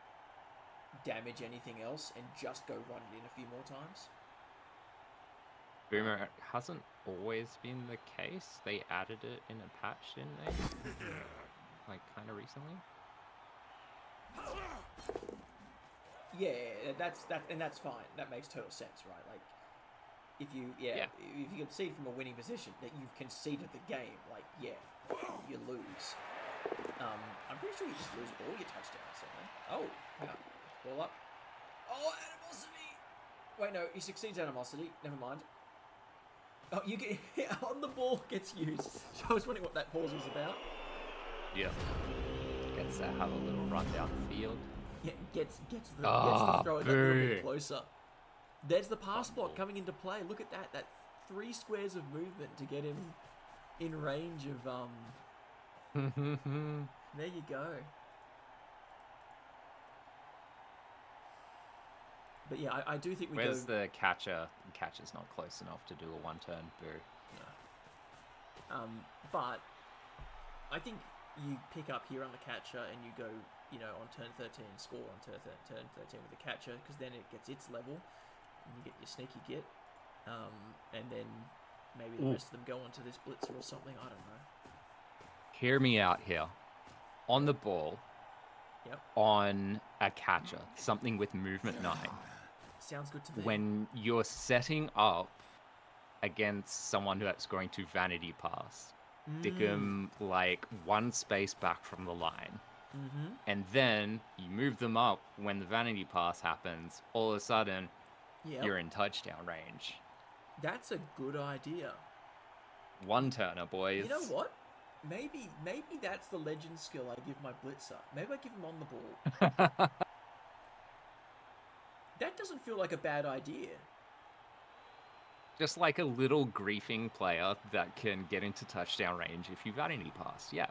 damage anything else and just go run it in a few more times. Boomer, it hasn't always been the case. They added it in a patch, didn't they? Like, kind of recently? Yeah, that's fine. That makes total sense, right? Like, if you concede from a winning position, that you've conceded the game, like, you lose. I'm pretty sure you just lose all your touchdowns, don't they? Oh, hang on. Ball up. Oh, animosity! Wait, no, he succeeds animosity. Never mind. Oh, you get on the ball gets used. So I was wondering what that pause was about. Yeah. Gets to have a little run down the field. Yeah, gets the Ah, throw it a little bit boo. closer. There's the pass Fumble. block coming into play. Look at that. That 3 squares of movement to get him in range of there you go. But yeah, I do think we Where's go. the catcher? The catcher's not close enough to do a one-turn boo. No. But I think you pick up here on the catcher and you go, you know, on turn 13, score on turn 13 with the catcher, because then it gets its level, and you get your sneaky git, and then maybe the rest of them go onto this blitzer or something. I don't know. Hear me out here. On the ball, Yep. on a catcher, something with movement 9. Sounds good to me. When you're setting up against someone that's going to vanity pass, stick them like 1 space back from the line. And then you move them up when the vanity pass happens. All of a sudden, you're in touchdown range. That's a good idea. One-turner, boys. You know what? Maybe that's the legend skill I give my blitzer. Maybe I give him on the ball. That doesn't feel like a bad idea. Just like a little griefing player that can get into touchdown range if you vanity pass. Yeah.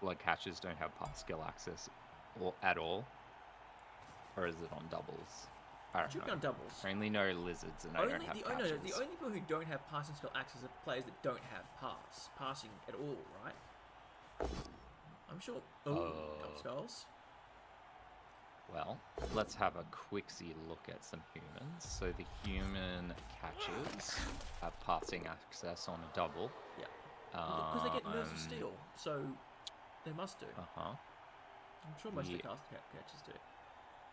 Blood catchers don't have pass skill access at all. Or is it on doubles? I don't Should be know. on doubles. I only know lizards and I don't have catchers. The only people who don't have passing skill access are players that don't have passing at all, right? I'm sure. Got skulls. Well, let's have a quicksy look at some humans. So the human catchers have passing access on a double. Yeah. Because they get nerves of steel, so they must do. Uh-huh. I'm sure most of the catchers do.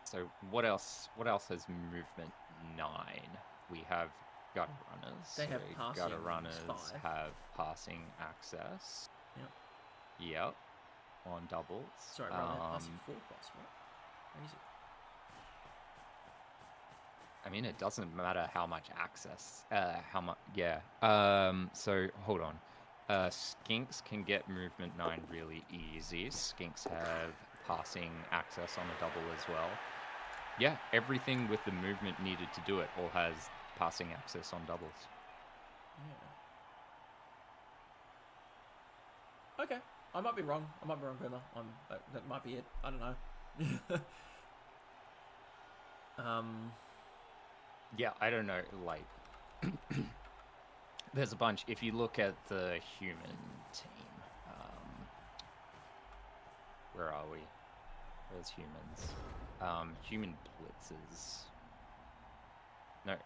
So what else has movement 9? We have gutter runners. They have passing. Gutter runners 5. have passing access. Yep. On doubles. Sorry, runner passing 4+, what? Crazy. I mean, it doesn't matter how much access. So hold on. Skinks can get movement 9 really easy. Skinks have passing access on a double as well. Yeah, everything with the movement needed to do it all has passing access on doubles. Yeah. Okay. I might be wrong. Boomer. That might be it. I don't know. Yeah, I don't know. Like, there's a bunch. If you look at the human team, where are we? Where's humans? Human blitzers. No.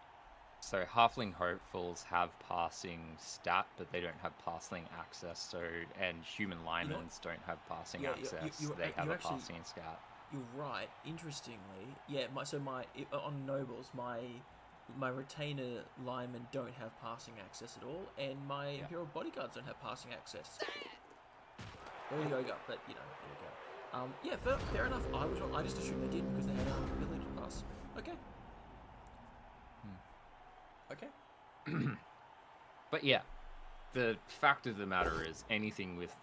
So halfling hopefuls have passing stat, but they don't have passing access. So and human linemen don't have passing access. They have a passing stat. You're right. Interestingly, on nobles, my retainer linemen don't have passing access at all, and my imperial bodyguards don't have passing access. There you go, but you know, there you go. Fair enough. I was wrong. I just assumed they did because they had an ability to pass. Okay. Okay. But yeah, the fact of the matter is anything with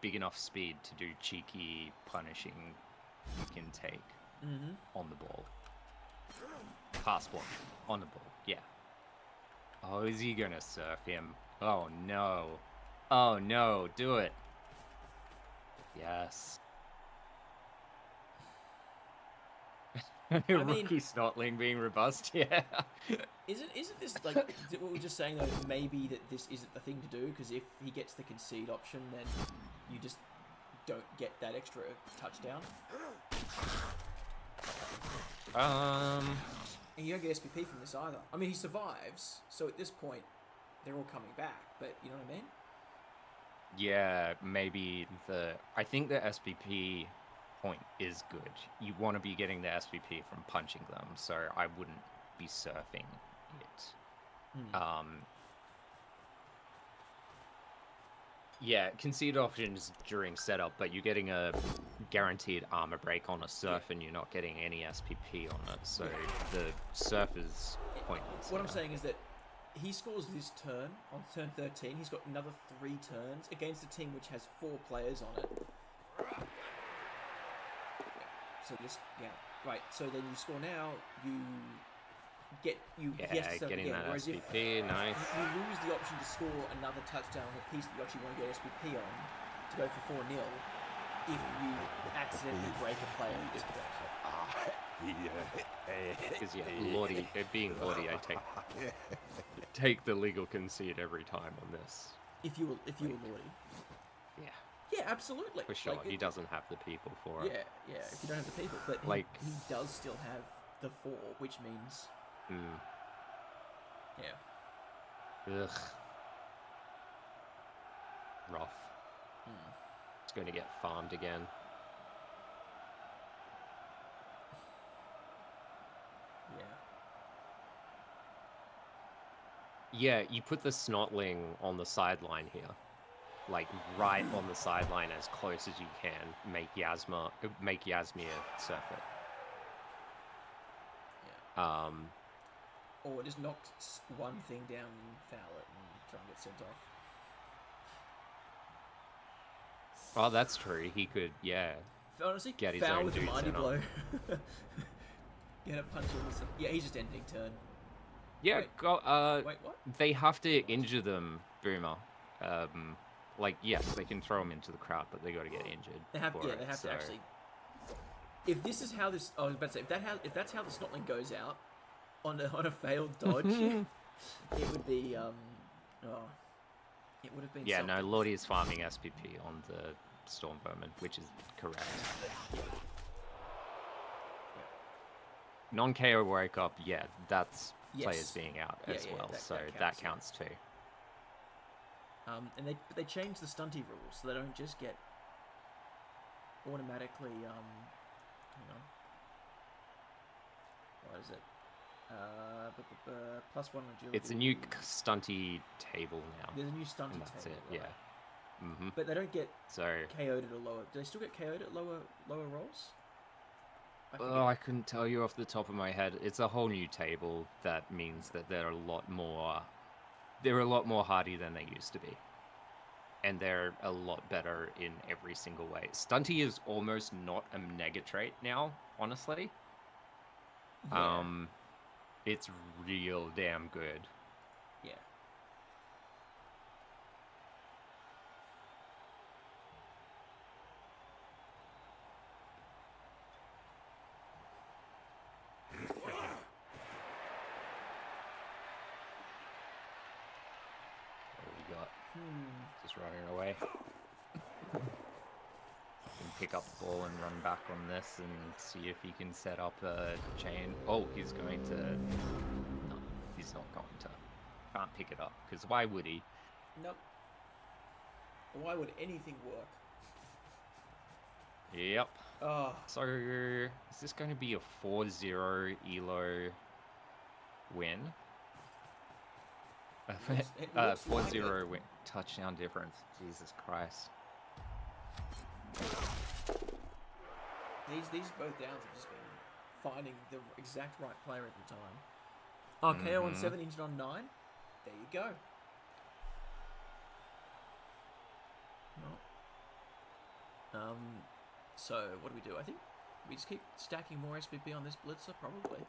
big enough speed to do cheeky punishing, you can take on the ball. Pass block on the ball, yeah. Oh, is he gonna surf him? Oh no. Oh no, do it. Yes. Rookie Snotling being robust, yeah. Isn't this like what we were just saying though? Maybe that this isn't the thing to do because if he gets the concede option, then you just don't get that extra touchdown. And you don't get SPP from this either. I mean, he survives, so at this point, they're all coming back. But you know what I mean? Yeah, maybe I think the SPP point is good. You want to be getting the SPP from punching them, so I wouldn't be surfing it. Yeah, concede options during setup, but you're getting a guaranteed armor break on a surf and you're not getting any SPP on it, so the surf is pointless. What I'm saying is that he scores this turn on turn 13. He's got another 3 turns against a team which has 4 players on it. So just right. So then you score now. He has to getting that whereas SPP, nice. You lose the option to score another touchdown on a piece that you actually want to get SPP on to go for 4-0 if you accidentally break a player at this point. Because Lordy, it being Lordy, I take the legal concede every time on this. If you were Lordy. Yeah. Yeah, absolutely. For sure, he doesn't have the people for it. Yeah, if you don't have the people, but he does still have the 4, which means. Yeah. Ugh. Rough. It's going to get farmed again. Yeah, you put the Snotling on the sideline here. Like, right on the sideline as close as you can. Make Yasmir surf it. Yeah. Or just knock one thing down and foul it and try and get sent off. Oh, that's true. He could, honestly, get his foul own with a dudes mighty in blow. Get a punch in the... Yeah, he's just ending turn. Yeah, Wait, what? They have to injure them, Boomer. Yes, they can throw them into the crowd, but they got to get injured. They have to actually. If this is how this, I was about to say, if that's how the Snotling goes out on a failed dodge, it would be it would have been. Yeah, something. no, Lordy is farming SPP on the Storm Vermin, which is correct. Yeah. Non-KO wake up, that's Yes. players being out as well, that counts too. And they changed the stunty rules so they don't just get automatically hang on. What is it? +1 agility. It's a new stunty table now. There's a new stunty that's table. It, right? yeah. Mm-hmm. But they don't get KO'd at a lower. Do they still get KO'd at lower rolls? I couldn't tell you off the top of my head. It's a whole new table that means that they're a lot more hardy than they used to be. And they're a lot better in every single way. Stunty is almost not a nega trait now, honestly. Yeah. It's real damn good. Yeah. Just running away. Can pick up the ball and run back on this and see if he can set up a chain. Oh, he's going to... No, he's not going to. Can't pick it up, because why would he? Nope. Why would anything work? Yep. Oh. So, is this going to be a 4-0 ELO win? 4-0 win. Touchdown difference. Jesus Christ. These both downs have just been finding the exact right player every time. Oh, KO on 7, injured on 9. There you go. No. So what do we do? I think we just keep stacking more SPP on this blitzer, probably.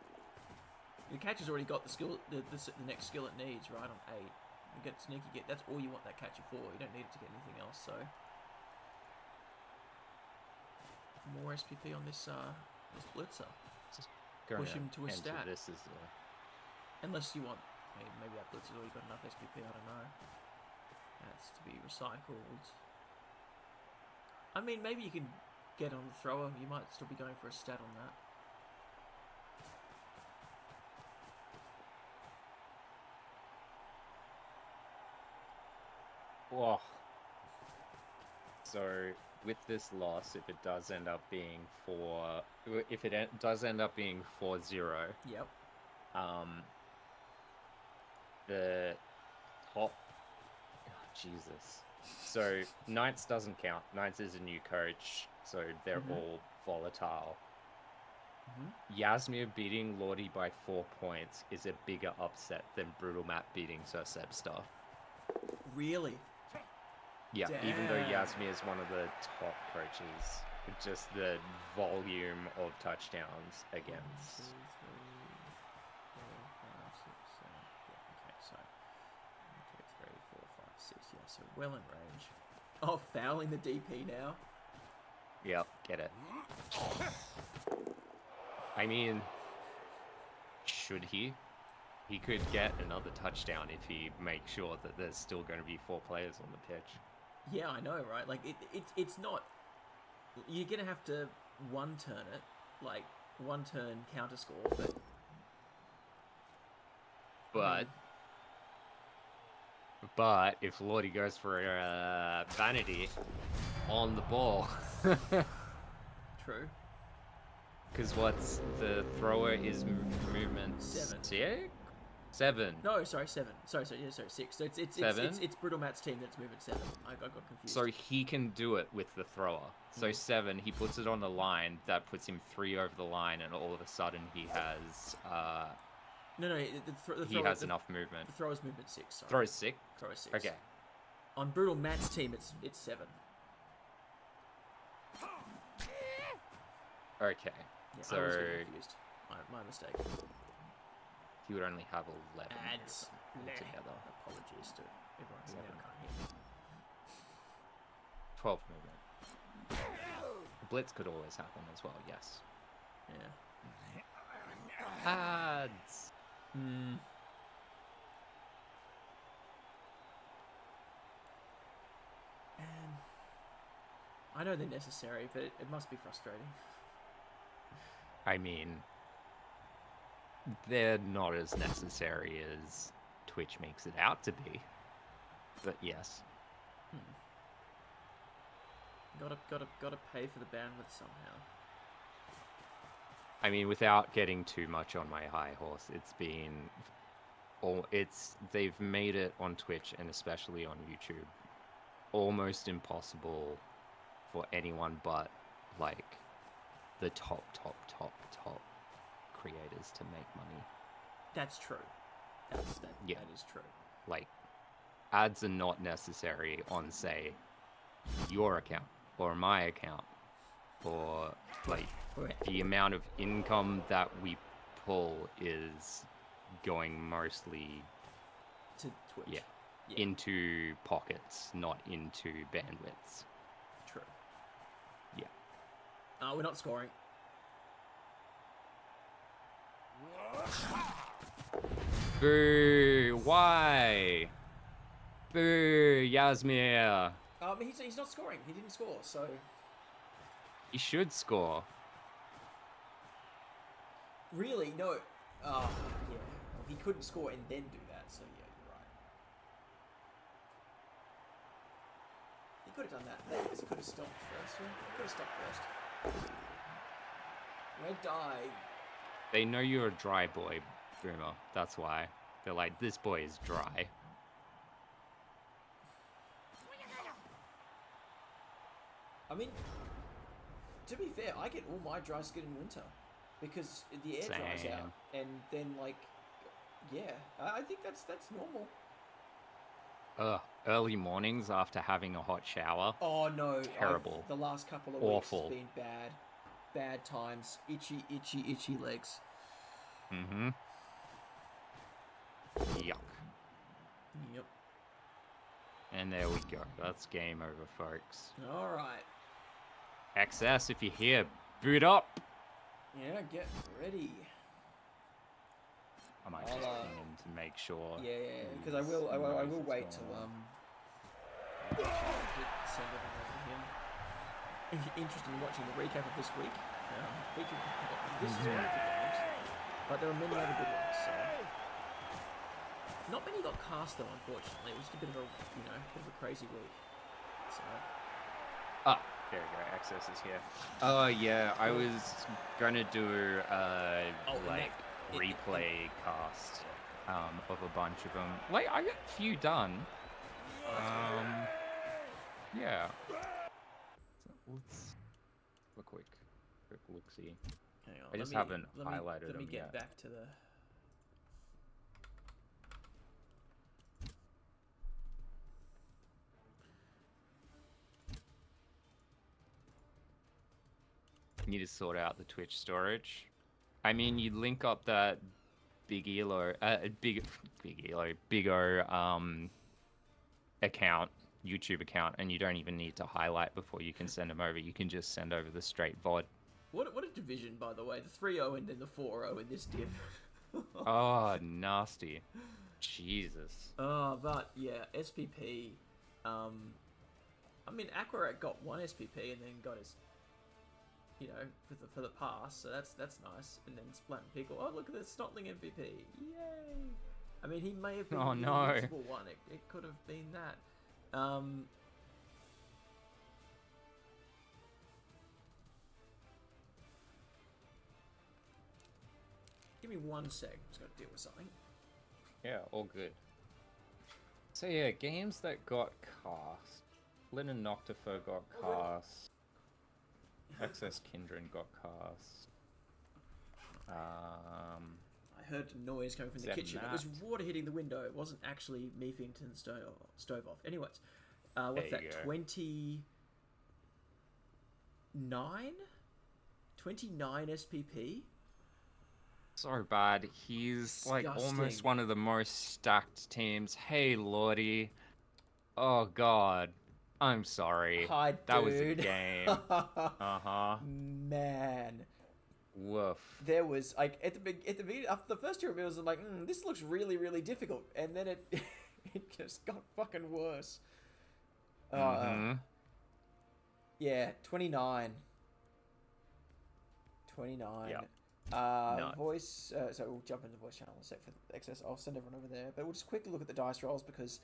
The catcher's already got the skill, the next skill it needs, right, on 8. You get sneaky, that's all you want that catcher for. You don't need it to get anything else, so... More SPP on this blitzer. Push him to a stat. This is, Unless you want... maybe that blitzer's already got enough SPP, I don't know. That's to be recycled. I mean, maybe you can get on the thrower. You might still be going for a stat on that. Oh. So with this loss, if it does end up being 4-0, Yep. The top, Jesus. So Knights doesn't count. Knights is a new coach, so they're all volatile. Yasmir beating Lordy by 4 points is a bigger upset than Brutal Matt beating Sir Sebstar. Really? Yeah, even though Damn. Yasmir is one of the top coaches, just the volume of touchdowns against. 1, 2, 3, 4, 5, 6, 7. Yeah, okay, so 1, 2, 3, 4, 5, 6. Yeah, so well in range. Oh, fouling the DP now. Yep, get it. I mean, should he? He could get another touchdown if he makes sure that there's still going to be 4 players on the pitch. Yeah, I know, right? Like, it's not... You're going to have to one-turn it. Like, one-turn counter-score, but... But if Lordy goes for vanity on the ball... True. Because what's the thrower is movement 7. 6? 7. No, sorry, 7. Sorry, yeah, sorry, 6. So it's 7? It's Brutal Matt's team that's movement 7. I got confused. So he can do it with the thrower. So 7, he puts it on the line. That puts him 3 over the line, and all of a sudden he has he has enough movement. The thrower's movement 6. Sorry. Throw 6. Throw 6. Okay. On Brutal Matt's team, it's 7. Okay. Yeah, so I was getting confused. My mistake. he would only have 11 Ads. together. Apologies to everyone who now can't hear me. 12 movement. Blitz could always happen as well. Yes. Yeah. Ads. And I know they're necessary, but it must be frustrating. I mean, they're not as necessary as Twitch makes it out to be. But yes. Gotta pay for the bandwidth somehow. I mean, without getting too much on my high horse, they've made it on Twitch and especially on YouTube almost impossible for anyone but like the top creators to make money. That's true. That is true. Like, ads are not necessary on, say, your account or my account, or like the amount of income that we pull is going mostly to Twitch. Yeah. Into pockets, not into bandwidths. True. Yeah. We're not scoring. Boo! Why? Boo! Yasmir! He's not scoring. He didn't score, so... He should score. Really? No. Yeah. Well, he couldn't score and then do that, so yeah, you're right. He could have done that. He could have stopped first. Yeah? He could have stopped first. Red die. They know you're a dry boy, Boomer. That's why. They're like, this boy is dry. I mean, to be fair, I get all my dry skin in winter because the air dries out, and then like, yeah, I think that's normal. Early mornings after having a hot shower. Oh no, terrible. The last couple of Awful. weeks has been bad times, itchy legs. Mm-hmm. Yuck. Yep. And there we go. That's game over, folks. All right. XS, if you're here, boot up. Yeah, get ready. I might just ping him to make sure. Yeah, because I will wait till send it over to him. If you're interested in watching the recap of this week, this is one of the games, but there are many other good ones. So. Not many got cast though, unfortunately. It was just a bit of a crazy week. So. There we go. Access is here. Oh yeah, I was gonna do replay cast of a bunch of them. Like I got a few done. Yeah. So let's have a quick look see. Hang on. I just haven't highlighted Let me them get yet. back to the. Need to sort out the Twitch storage. I mean, you link up that Big Elo account, YouTube account, and you don't even need to highlight before you can send them over. You can just send over the straight VOD. What a division, by the way. The 3-0 and then the 4-0 in this div. Oh, nasty. Jesus. Oh, but yeah, SPP. I mean, Aquarat got one SPP and then got his, for the pass. So that's nice. And then Splat and Pickle. Oh, look at the Snotling MVP. Yay! I mean, he may have been the invincible one. It could have been that. Give me 1 sec. I'm just gonna deal with something. Yeah, all good. So yeah, games that got cast. Lin and Noctifer got cast. XS Kindred got cast. I heard noise coming from the kitchen. It was water hitting the window. It wasn't actually me feeding to the stove off. Anyways, what's that? 29? 29 SPP? So bad. He's like almost one of the most stacked teams. Hey, Lordy. Oh God. I'm sorry. Hi, dude. That was a game. Uh-huh. Man. Woof. There was like at the beginning, after the first 2 reveals, I'm like, this looks really, really difficult, and then it it just got fucking worse. Yeah, 29. 29. Yep. Voice. So we'll jump into the voice channel in a sec for excess. I'll send everyone over there, but we'll just quickly look at the dice rolls because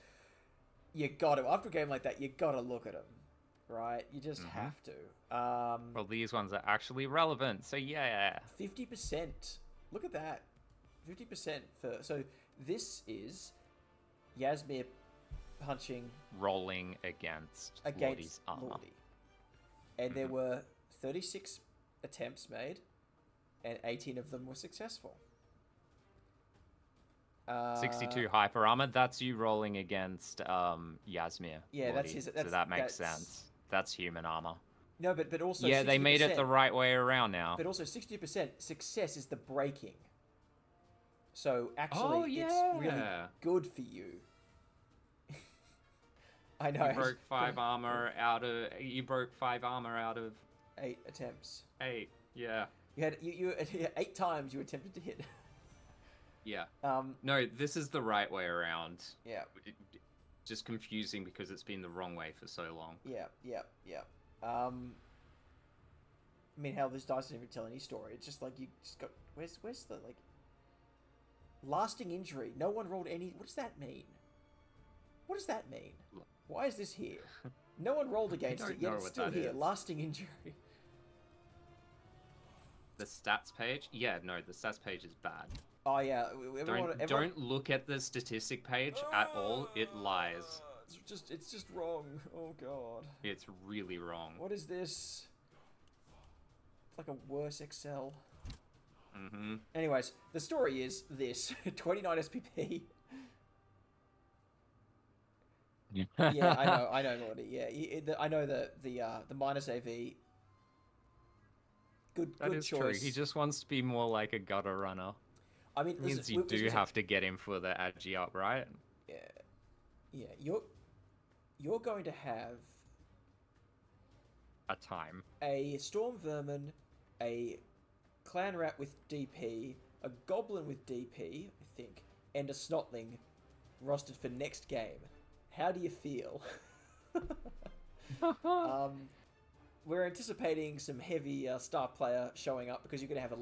you got to, after a game like that, you got to look at them, right? You just have to. Well, these ones are actually relevant, so yeah. 50%. Look at that. 50% for... So this is Yasmir punching... Rolling against Lordy's armor. Lordy. And there were 36 attempts made, and 18 of them were successful. 62 hyper armor. That's you rolling against Yasmir. Yeah, Lordy. So that makes sense. That's human armor. No, but also... Yeah, they made it the right way around now. But also 60% success is the breaking. So actually, it's really good for you. I know. You broke 5 armor out of... You broke 5 armor out of... 8 attempts. 8, yeah. You had 8 times you attempted to hit. Yeah. No, this is the right way around. Yeah. Just confusing because it's been the wrong way for so long. Yeah. I mean, hell, this dice doesn't even tell any story. It's just like you just got... Where's the, like... Lasting injury. No one rolled any... What does that mean? What does that mean? Why is this here? No one rolled against it, yet it's still here. Lasting injury. The stats page? Yeah, no, the stats page is bad. Oh, yeah. Everyone... Don't look at the statistic page at all. It lies. It's just wrong. Oh, God. It's really wrong. What is this? It's like a worse Excel. Anyways, the story is this. 29 SPP. Yeah, I know, Lordy. Yeah, I know the minus AV. Good choice. True. He just wants to be more like a gutter runner. I mean, means you do have to get him for the agi up, right? Yeah. You're going to have a time. A Storm Vermin, a Clan Rat with DP, a Goblin with DP, I think, and a Snotling rostered for next game. How do you feel? We're anticipating some heavy star player showing up because you're going to have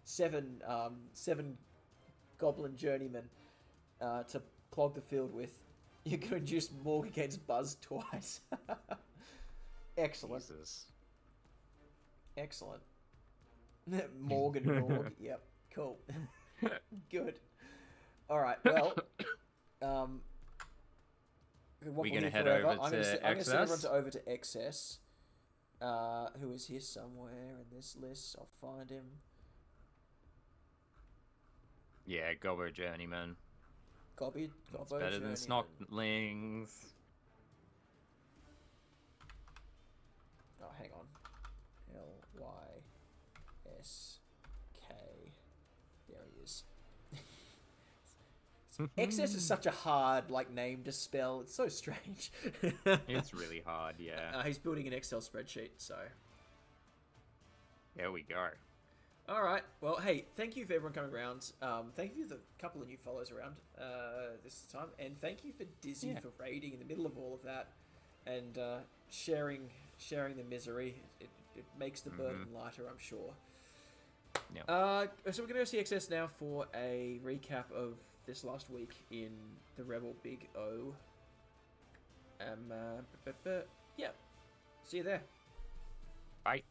7 Goblin Journeymen to clog the field with. You're going to induce Morg against Buzz twice. Excellent. Jesus. Excellent. Morg and Morg. Yep. Cool. Good. All right. Well, we're going to head over to I'm going to send everyone over to Excess. who is here somewhere in this list. I'll find him. Yeah, Gobbo Journeyman. Gobbo It's better than Journeyman. Snocklings. Oh, hang on. Lysk. There he is. XS is such a hard name to spell. It's so strange. It's really hard, yeah. He's building an Excel spreadsheet, so. There we go. All right. Well, hey, thank you for everyone coming around. Thank you for the couple of new follows around this time, and thank you for Dizzy for raiding in the middle of all of that, and sharing the misery. It makes the burden lighter, I'm sure. Yeah. So we're gonna go see XS now for a recap of this last week in the Rebel Big O. Yeah. See you there. Bye.